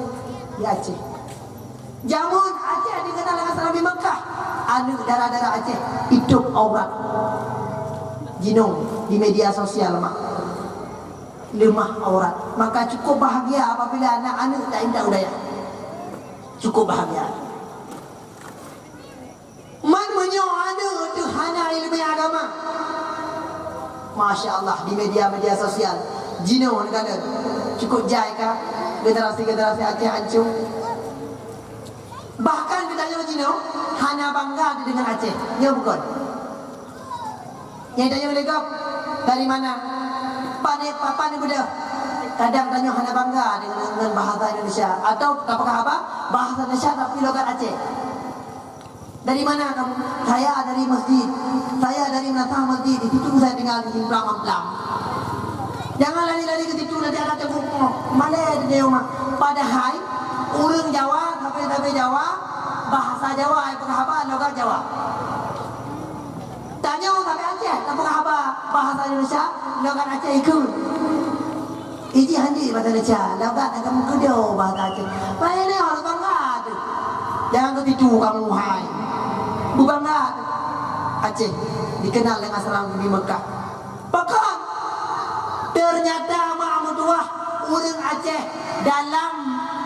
di Aceh. Jamun Aceh dikenal dengan Selama Mekah. Anu darah-darah Aceh hidup aurat. Jinong di media sosial mak. Lemah aurat. Maka cukup bahagia apabila anak-anak tak indah udaya. Cukup bahagia. Man menyohana tu hana ilmu agama. Masya Allah di media-media sosial. Jino negara cukup jai kah generasi-generasi Aceh hancur. Bahkan kita tanya Jino hana bangga dengan Aceh. Ya bukan. Yang tanya legap dari mana? Pane budak. Kadang tanya hana bangga dengan bahasa Indonesia atau apakah apa? Bahasa Indonesia tapi logat Aceh. Dari mana kamu? Saya dari masjid. Saya dari menatang masjid. Di situ saya tinggal di Simplang-Amplang. Jangan lari-lari ke situ nanti ada tepuk. Mana dia rumah? Padahal orang Jawa sampai Jawa bahasa Jawa apa logat Jawa. Tanya sampai Aceh apa bahasa Indonesia logat Aceh ikut. Ini handi bahasa Indonesia logat kamu kedua bahasa Aceh. Baik ni harus bangga tu. Jangan ke situ kamu hai. Bukan Aceh dikenal dengan Selama di Mekah. Bahkan ternyata ma'amudullah orang Aceh dalam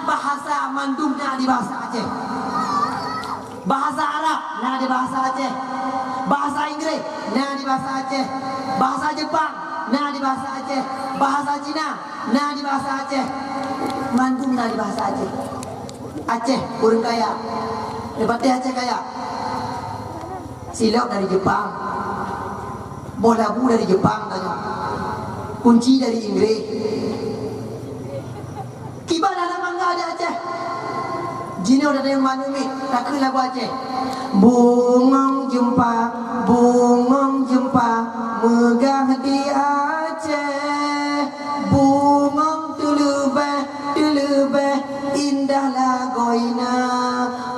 bahasa mandumnya di bahasa Aceh. Bahasa Arab nah di bahasa Aceh. Bahasa Inggris nah di bahasa Aceh. Bahasa Jepang nah di bahasa Aceh. Bahasa Cina nah di bahasa Aceh. Mandum nah di bahasa Aceh. Aceh orang kaya. Lepas Aceh kaya. Silap dari Jepang, bolabu dari Jepang tanya, kunci dari Inggris. Kibar dalam mangga ada Aceh. Jino dari yang mana ni? Takkan lagu Aceh. Bungong jumpa, megah di Aceh. Bungong tulubeh, indah lagoina.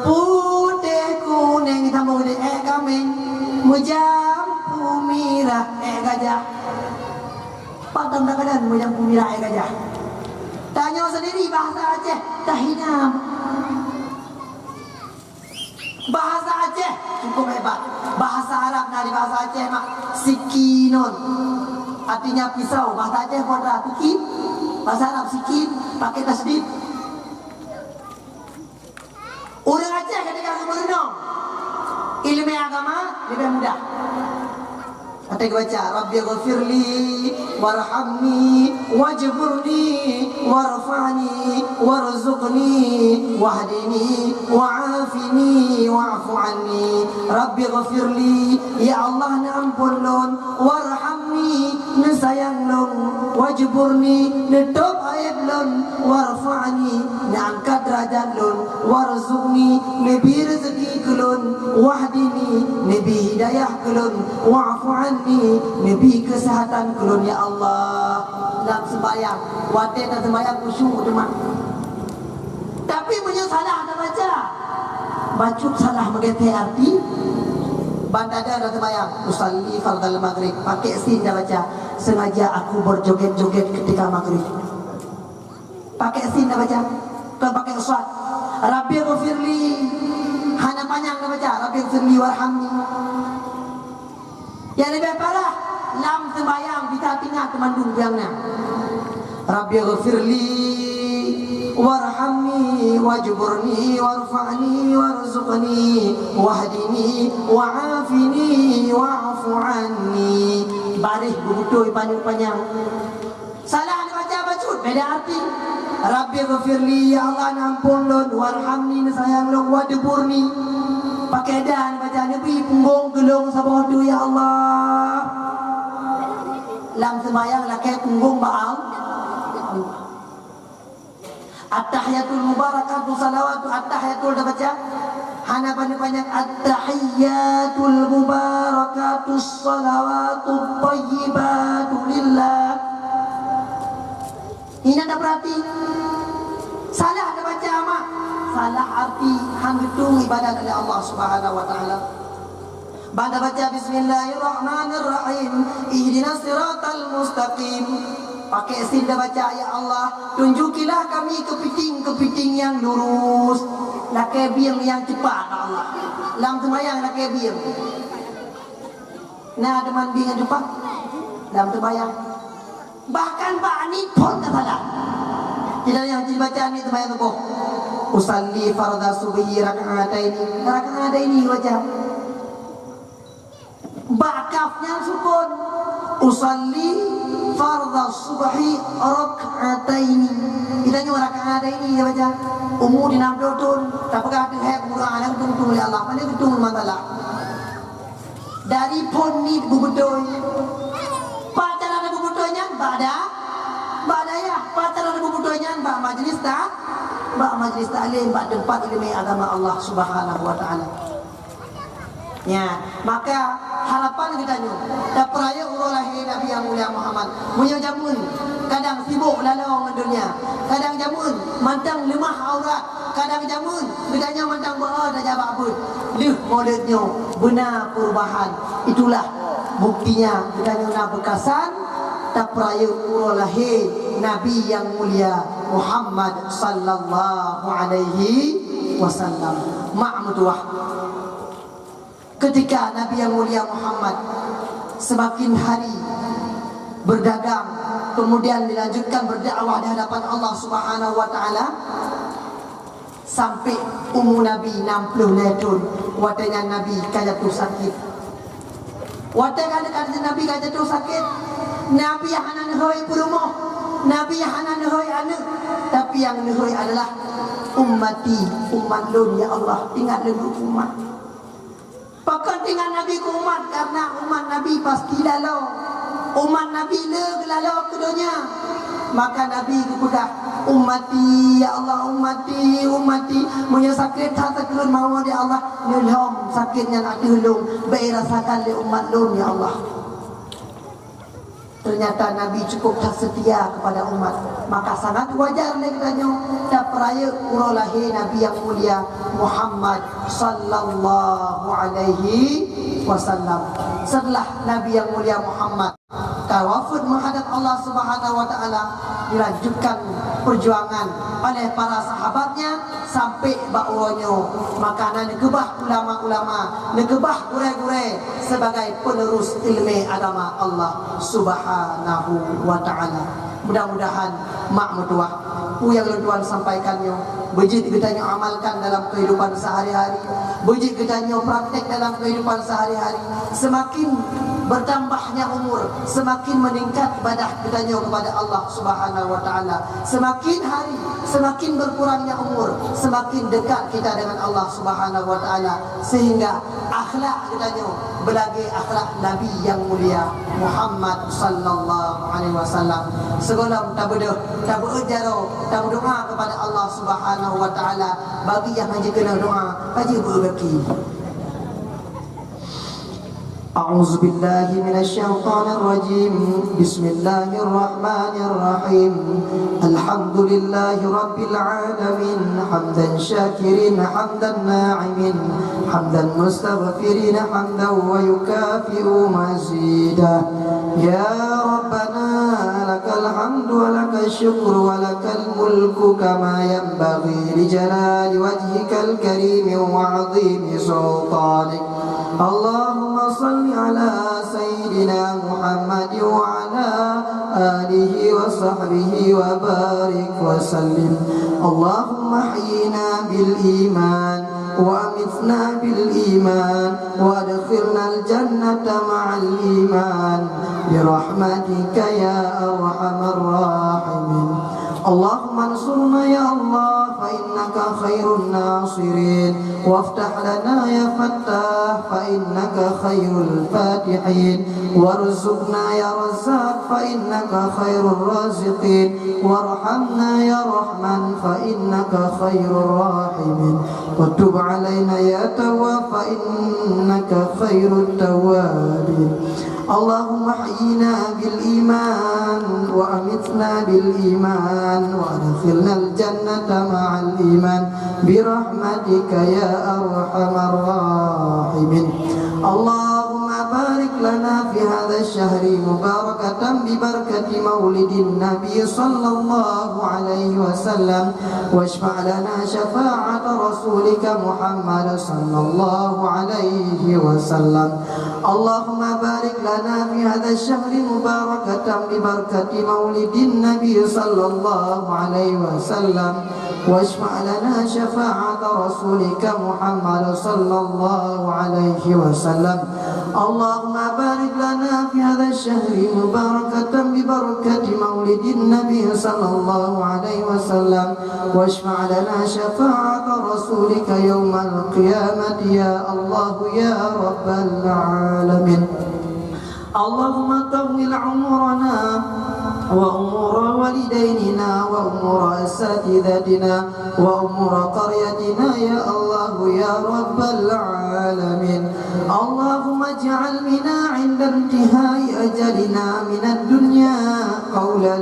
Putih kuning tambah di kambing, mujampu mirah gajah. Padam kadang mujampu mirah gajah. Tanya sendiri bahasa Aceh tahinam. Bahasa Aceh cukup hebat. Bahasa Arab dari bahasa Aceh mak sikinon. Artinya pisau. Bahasa Aceh kuadrat sikin. Bahasa Arab sikin pakai tasdid. Orang Aceh ketika aku berenang ilmu agama lebih mudah. Kata kita baca Rabbi ghafirli warhamni wajburni warfa'ni warzuqni wahdini wa'afini wa'fu anni. Rabbi ghafirli ya Allah na ampun lon, warhamni na sayang lon, wajburni na top aib lon, warfa'ni na angkat derajat lon, warzuqni na bi rezeki kulon, wahdini na bi hidayah kulon, wa'fu anni Nabi kesehatan kulun ya Allah. Dalam sembahyang wadah dan sembahyang khusyuk cuma. Tapi punya salah ada baca. Bacut salah mengerti arti. Bandada dan sembahyang usalli fardal maghrib. Pakai sin dah baca. Sengaja aku berjoget-joget ketika maghrib. Pakai sin dah baca. Bukan pakai uswat. Rabbi ghafirli. Hana panjang dah baca. Rabbi ghafirli warhamni. Yang lebih parah lam sembahyang bisa tinggal temandung biangnya. Rabbi ghafirli warhamni wajburni warfa'ni warzuqni wahdini wa'afini wa'fu anni. Baris betul panjang-panjang. Salah dibaca bacut beda arti. Rabbi ghafirli ya Allah ampun lon, warhamni sayang lon, wajburni pakai dan baca Nabi punggung gelung sabah tu ya Allah. Lam sembahyang laki punggung baal. At-tahiyatul mubarakatuh salawatu at-tahiyatul dah baca. Hana banyak-banyak at-tahiyatul mubarakatus salawatut thayyibatu lillah. Ini anda perhati. Salah dah baca amak. Salah arti hang hitung ibadat oleh Allah Subhanahu wa taala. Banda baca bismillahirrahmanirrahim. Ihdinas siratal mustaqim. Pakai sin dah baca ya Allah, tunjukilah kami kepiting-kepiting yang lurus. Lakai biang yang cepat Allah. Lam sembahyang lakai biang. Nah, teman biang yang cepat. Lam sembahyang. Bahkan bani pun tak salah. Kita yang dibaca ni sembahyang tu. Usalli fardha subhi raka'ataini wajah. Bakafnya sukun. Usalli fardha subhi raka'ataini. Kita nyu raka'ataini dia baca. Umur di 60 tahun, tak pegah tu hek Quran yang tunggu oleh Allah. Mana betul masalah. Dari pon ni bubutoi. Pacar ada bubutoinya, bada ya. Pacar ada bubutoinya, bak majlis taklim, bak tempat ilmu agama Allah Subhanahu wa taala. Ya, maka harapan kita nyu, dak peraya urang lahir Nabi yang mulia Muhammad. Punya jamun, kadang sibuk lalang dunia. Kadang jamun mantang lemah aurat. Kadang jamun bedanya mantang dah jawab apa. Leh maulidnya benar perubahan. Itulah buktinya bedanya nak berkesan tak peraya urang lahir Nabi yang mulia Muhammad sallallahu alaihi wasallam. Ma'mudah. Ketika Nabi yang mulia Muhammad semakin hari berdagang, kemudian dilanjutkan berdakwah di hadapan Allah Subhanahu wa taala sampai umur Nabi 60 tahun. Watanya Nabi kajatuh sakit. Watanya Nabi kajatuh sakit. Nabi hana nehoi berumah, Nabi hana nehoi anak, tapi yang nehoi adalah ummati, umat lun ya Allah, ingat lagi umat. Pakan tinggal Nabi ke umat karena umat Nabi pasti lalau. Umat Nabi lalau ke dunia. Maka Nabi kepedah ummati ya Allah, ummati punya sakit hati kelun mahu dia Allah nilham sakitnya nak dihulung baik rasakan le umat lun ya Allah. Ternyata Nabi cukup tak setia kepada umat. Maka sangat wajar le katanya tak peraya urang lahir Nabi yang mulia Muhammad sallallahu alaihi wasallam. Setelah Nabi yang mulia Muhammad tawafud menghadap Allah Subhanahu wa taala, dilanjutkan perjuangan oleh para sahabatnya sampai bakwanya makanan nekebah ulama-ulama, nekebah gure-gure sebagai penerus ilmu agama Allah Subhanahu wa taala. Mudah-mudahan mak mertua yang Tuhan sampaikannya bejit kita amalkan dalam kehidupan sehari-hari, bejit kita praktek dalam kehidupan sehari-hari. Semakin bertambahnya umur, semakin meningkat ibadah kita kepada Allah Subhanahu wa taala. Semakin hari, semakin berkurangnya umur, semakin dekat kita dengan Allah Subhanahu wa taala, sehingga akhlak kita belagi akhlak Nabi yang mulia Muhammad sallallahu alaihi wasallam. Segala tabudah, tabuujaro, tabudoa kepada Allah Subhanahu wa taala. Bagi yang haji kena doa, haji berbaki. أعوذ بالله من الشيطان الرجيم بسم الله الرحمن الرحيم الحمد لله رب العالمين حمدا شاكرين حمدا ناعمين حمدا مستغفرين حمدا ويكافئ مزيدا يا ربنا لك الحمد ولك الشكر ولك الملك كما ينبغي لجلال وجهك الكريم وعظيم سلطانك اللهم صل على سيدنا محمد وعلى آله وصحبه وبارك وسلم اللهم احينا بالإيمان وأمتنا بالإيمان وادخلنا الجنة مع الإيمان برحمتك يا أرحم الراحمين اللهم انصرنا يا الله فإنك إنك خير الناصرين وافتح لنا يا فتاح فإنك خير الفاتحين وارزقنا يا رزاق فإنك خير الرازقين وارحمنا يا رحمن فإنك خير الراحمين وتب علينا يا تواب فإنك خير التوابين اللهم احينا بالإيمان وأمتنا بالإيمان وأدخلنا الجنة مع الإيمان برحمتك يا أرحم الراحمين اللهم بارك لنا في هذا الشهر مباركة ببركة مولد النبي صلى الله عليه وسلم واشفع لنا شفاعة رسولك محمد صلى الله عليه وسلم اللهم بارك لنا في هذا الشهر مباركة ببركة مولد النبي صلى الله عليه وسلم واشفع لنا شفاعة رسولك محمد صلى الله عليه وسلم اللهم بارك لنا في هذا الشهر مباركة ببركة مولد النبي صلى الله عليه وسلم واشفع لنا شفاعة رسولك يوم القيامة يا الله يا رب العالمين اللهم طول عمرنا وأمور والديننا وأمور أساتذتنا وأمور قريتنا يا الله يا رب العالمين اللهم اجعل منا عند انتهاء أجلنا من الدنيا قول لا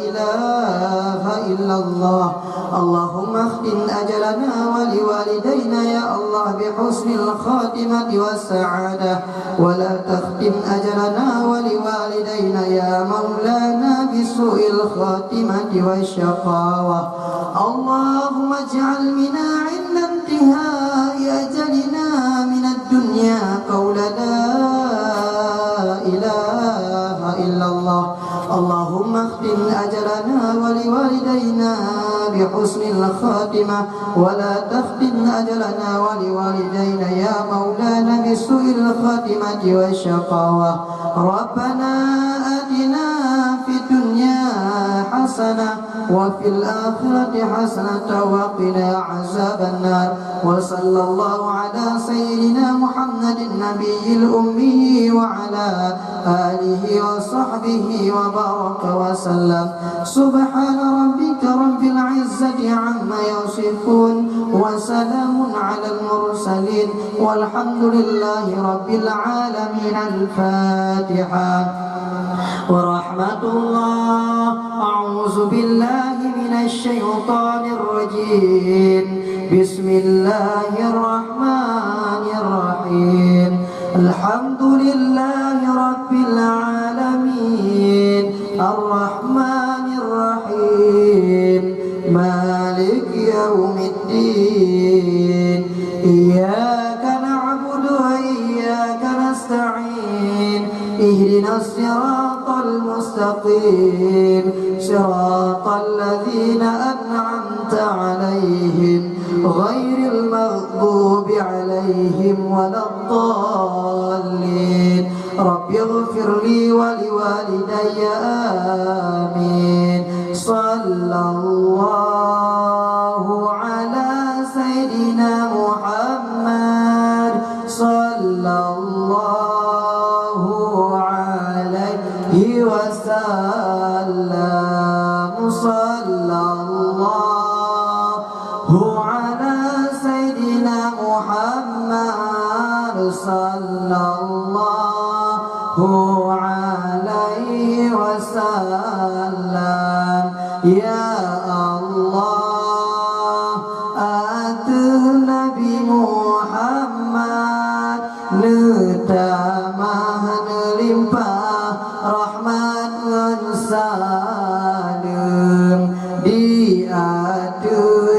إله إلا الله اللهم اختم أجلنا ولوالدينا يا الله بحسن الخاتمة والسعادة ولا تختم أجلنا ولوالدينا يا مولانا بسوء الخاتمة والشقاوة اللهم اجعل منا عند انتهاء أجلنا من الدنيا قول لا إله إلا الله اللهم اختم أجلنا ولوالدينا بحسن الخاتمة ولا تختم أجلنا ولوالدينا يا مولانا بسوء الخاتمة والشقاوة ربنا آتنا في الدنيا حسنة وفي الآخرة حسنة وقنا عذاب النار وصلى الله على سيدنا محمد النبي الأمي وعلى آله وصحبه وبارك وسلم سبحان ربك رب العزة عما يصفون وسلام على المرسلين والحمد لله رب العالمين الفاتحة ورحمة الله أعوذ بالله من الشيطان الرجيم بسم الله الرحمن الرحيم الحمد لله رب العالمين الرحمن الرحيم مالك يوم الدين إياك نعبد وإياك نستعين اهدنا الصراط المستقيم صراط الذين أنعمت عليهم غير المغضوب عليهم ولا الضالين رب اغفر لي ولوالدي آمين صلى الله على سيدنا محمد صلى الله عليه وسلم صلى الله على سيدنا محمد صلى الله عليه وسلم يا الله آتنا بمحمد نتامah nelimpah rahmat ngesalem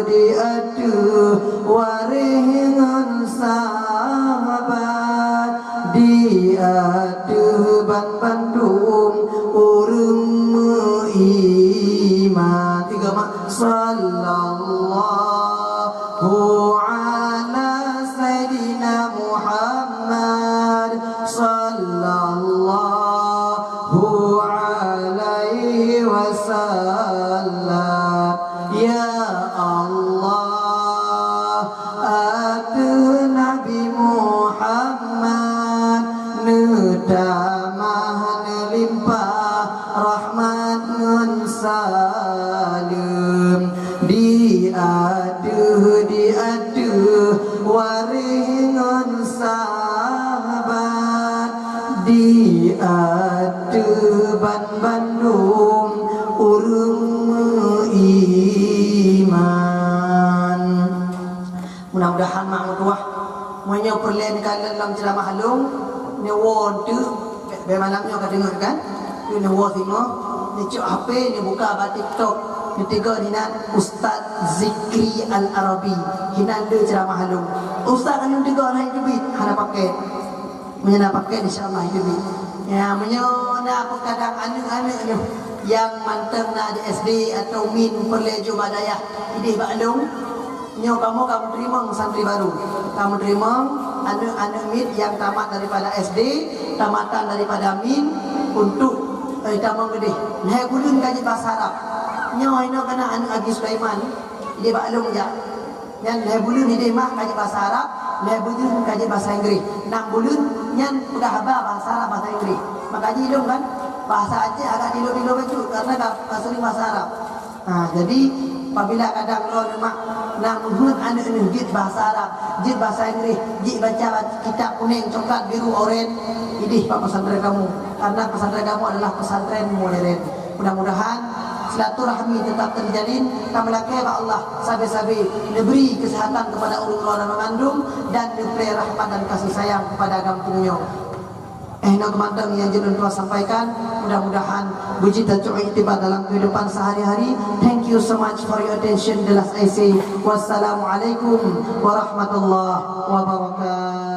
diadu waringan sahabat diadu ban Bandung urung iman tiga mak sallallahu ala sayyidina Muhammad sallallahu alaihi wasallam ya Allah salim diaduh waringan sahabat diaduh Bandung urung iman. Mudah-mudahan mak mutuah monya perlen kalian dalam ceramah halung nyewon tu be malamnya ka dengar kan tu nyewon timo ni cuk HP ni buka ba TikTok ni tiga ni nak Ustaz Zikri Al-Arabi hinan de ceramah halung ustaz kan yang tiga naik duit hana pakai menyana pakai insyaallah duit ya menyana apa kadang anak-anak ni yang manteng nak di SD atau min perlejo badayah idih baklung nyo kamu terima santri baru, kamu terima anak-anak min yang tamat daripada SD, tamatan daripada min untuk tamang gede. Nah, gulun kaji bahasa Arab. Nyo ino kana anak Agi Sulaiman, dia baklung ja. Yang nah gulun ide mah kaji bahasa Arab, nah gulun kaji bahasa Inggris. Nak gulun nyan udah haba bahasa Arab bahasa Inggris. Makanya ilmu kan bahasa Aceh agak dilo-dilo betul karena sering bahasa Arab. Nah, jadi apabila kadang lo mak nak menghut anak ni jid bahasa Arab, jid bahasa Inggris, jid baca kitab kuning, coklat, biru, oranye, idih pak pesantren kamu. Karena pesantren kamu adalah pesantren modern. Mudah-mudahan silaturahmi tetap terjalin. Kami lakai Allah sabi-sabi diberi kesehatan kepada orang-orang mengandung dan diberi rahmat dan kasih sayang kepada kampungnya. Nak kemandang yang jenun telah sampaikan, mudah-mudahan buji dan cuai tiba dalam kehidupan sehari-hari. Thank you so much for your attention. The last I say, wassalamualaikum warahmatullahi wabarakatuh.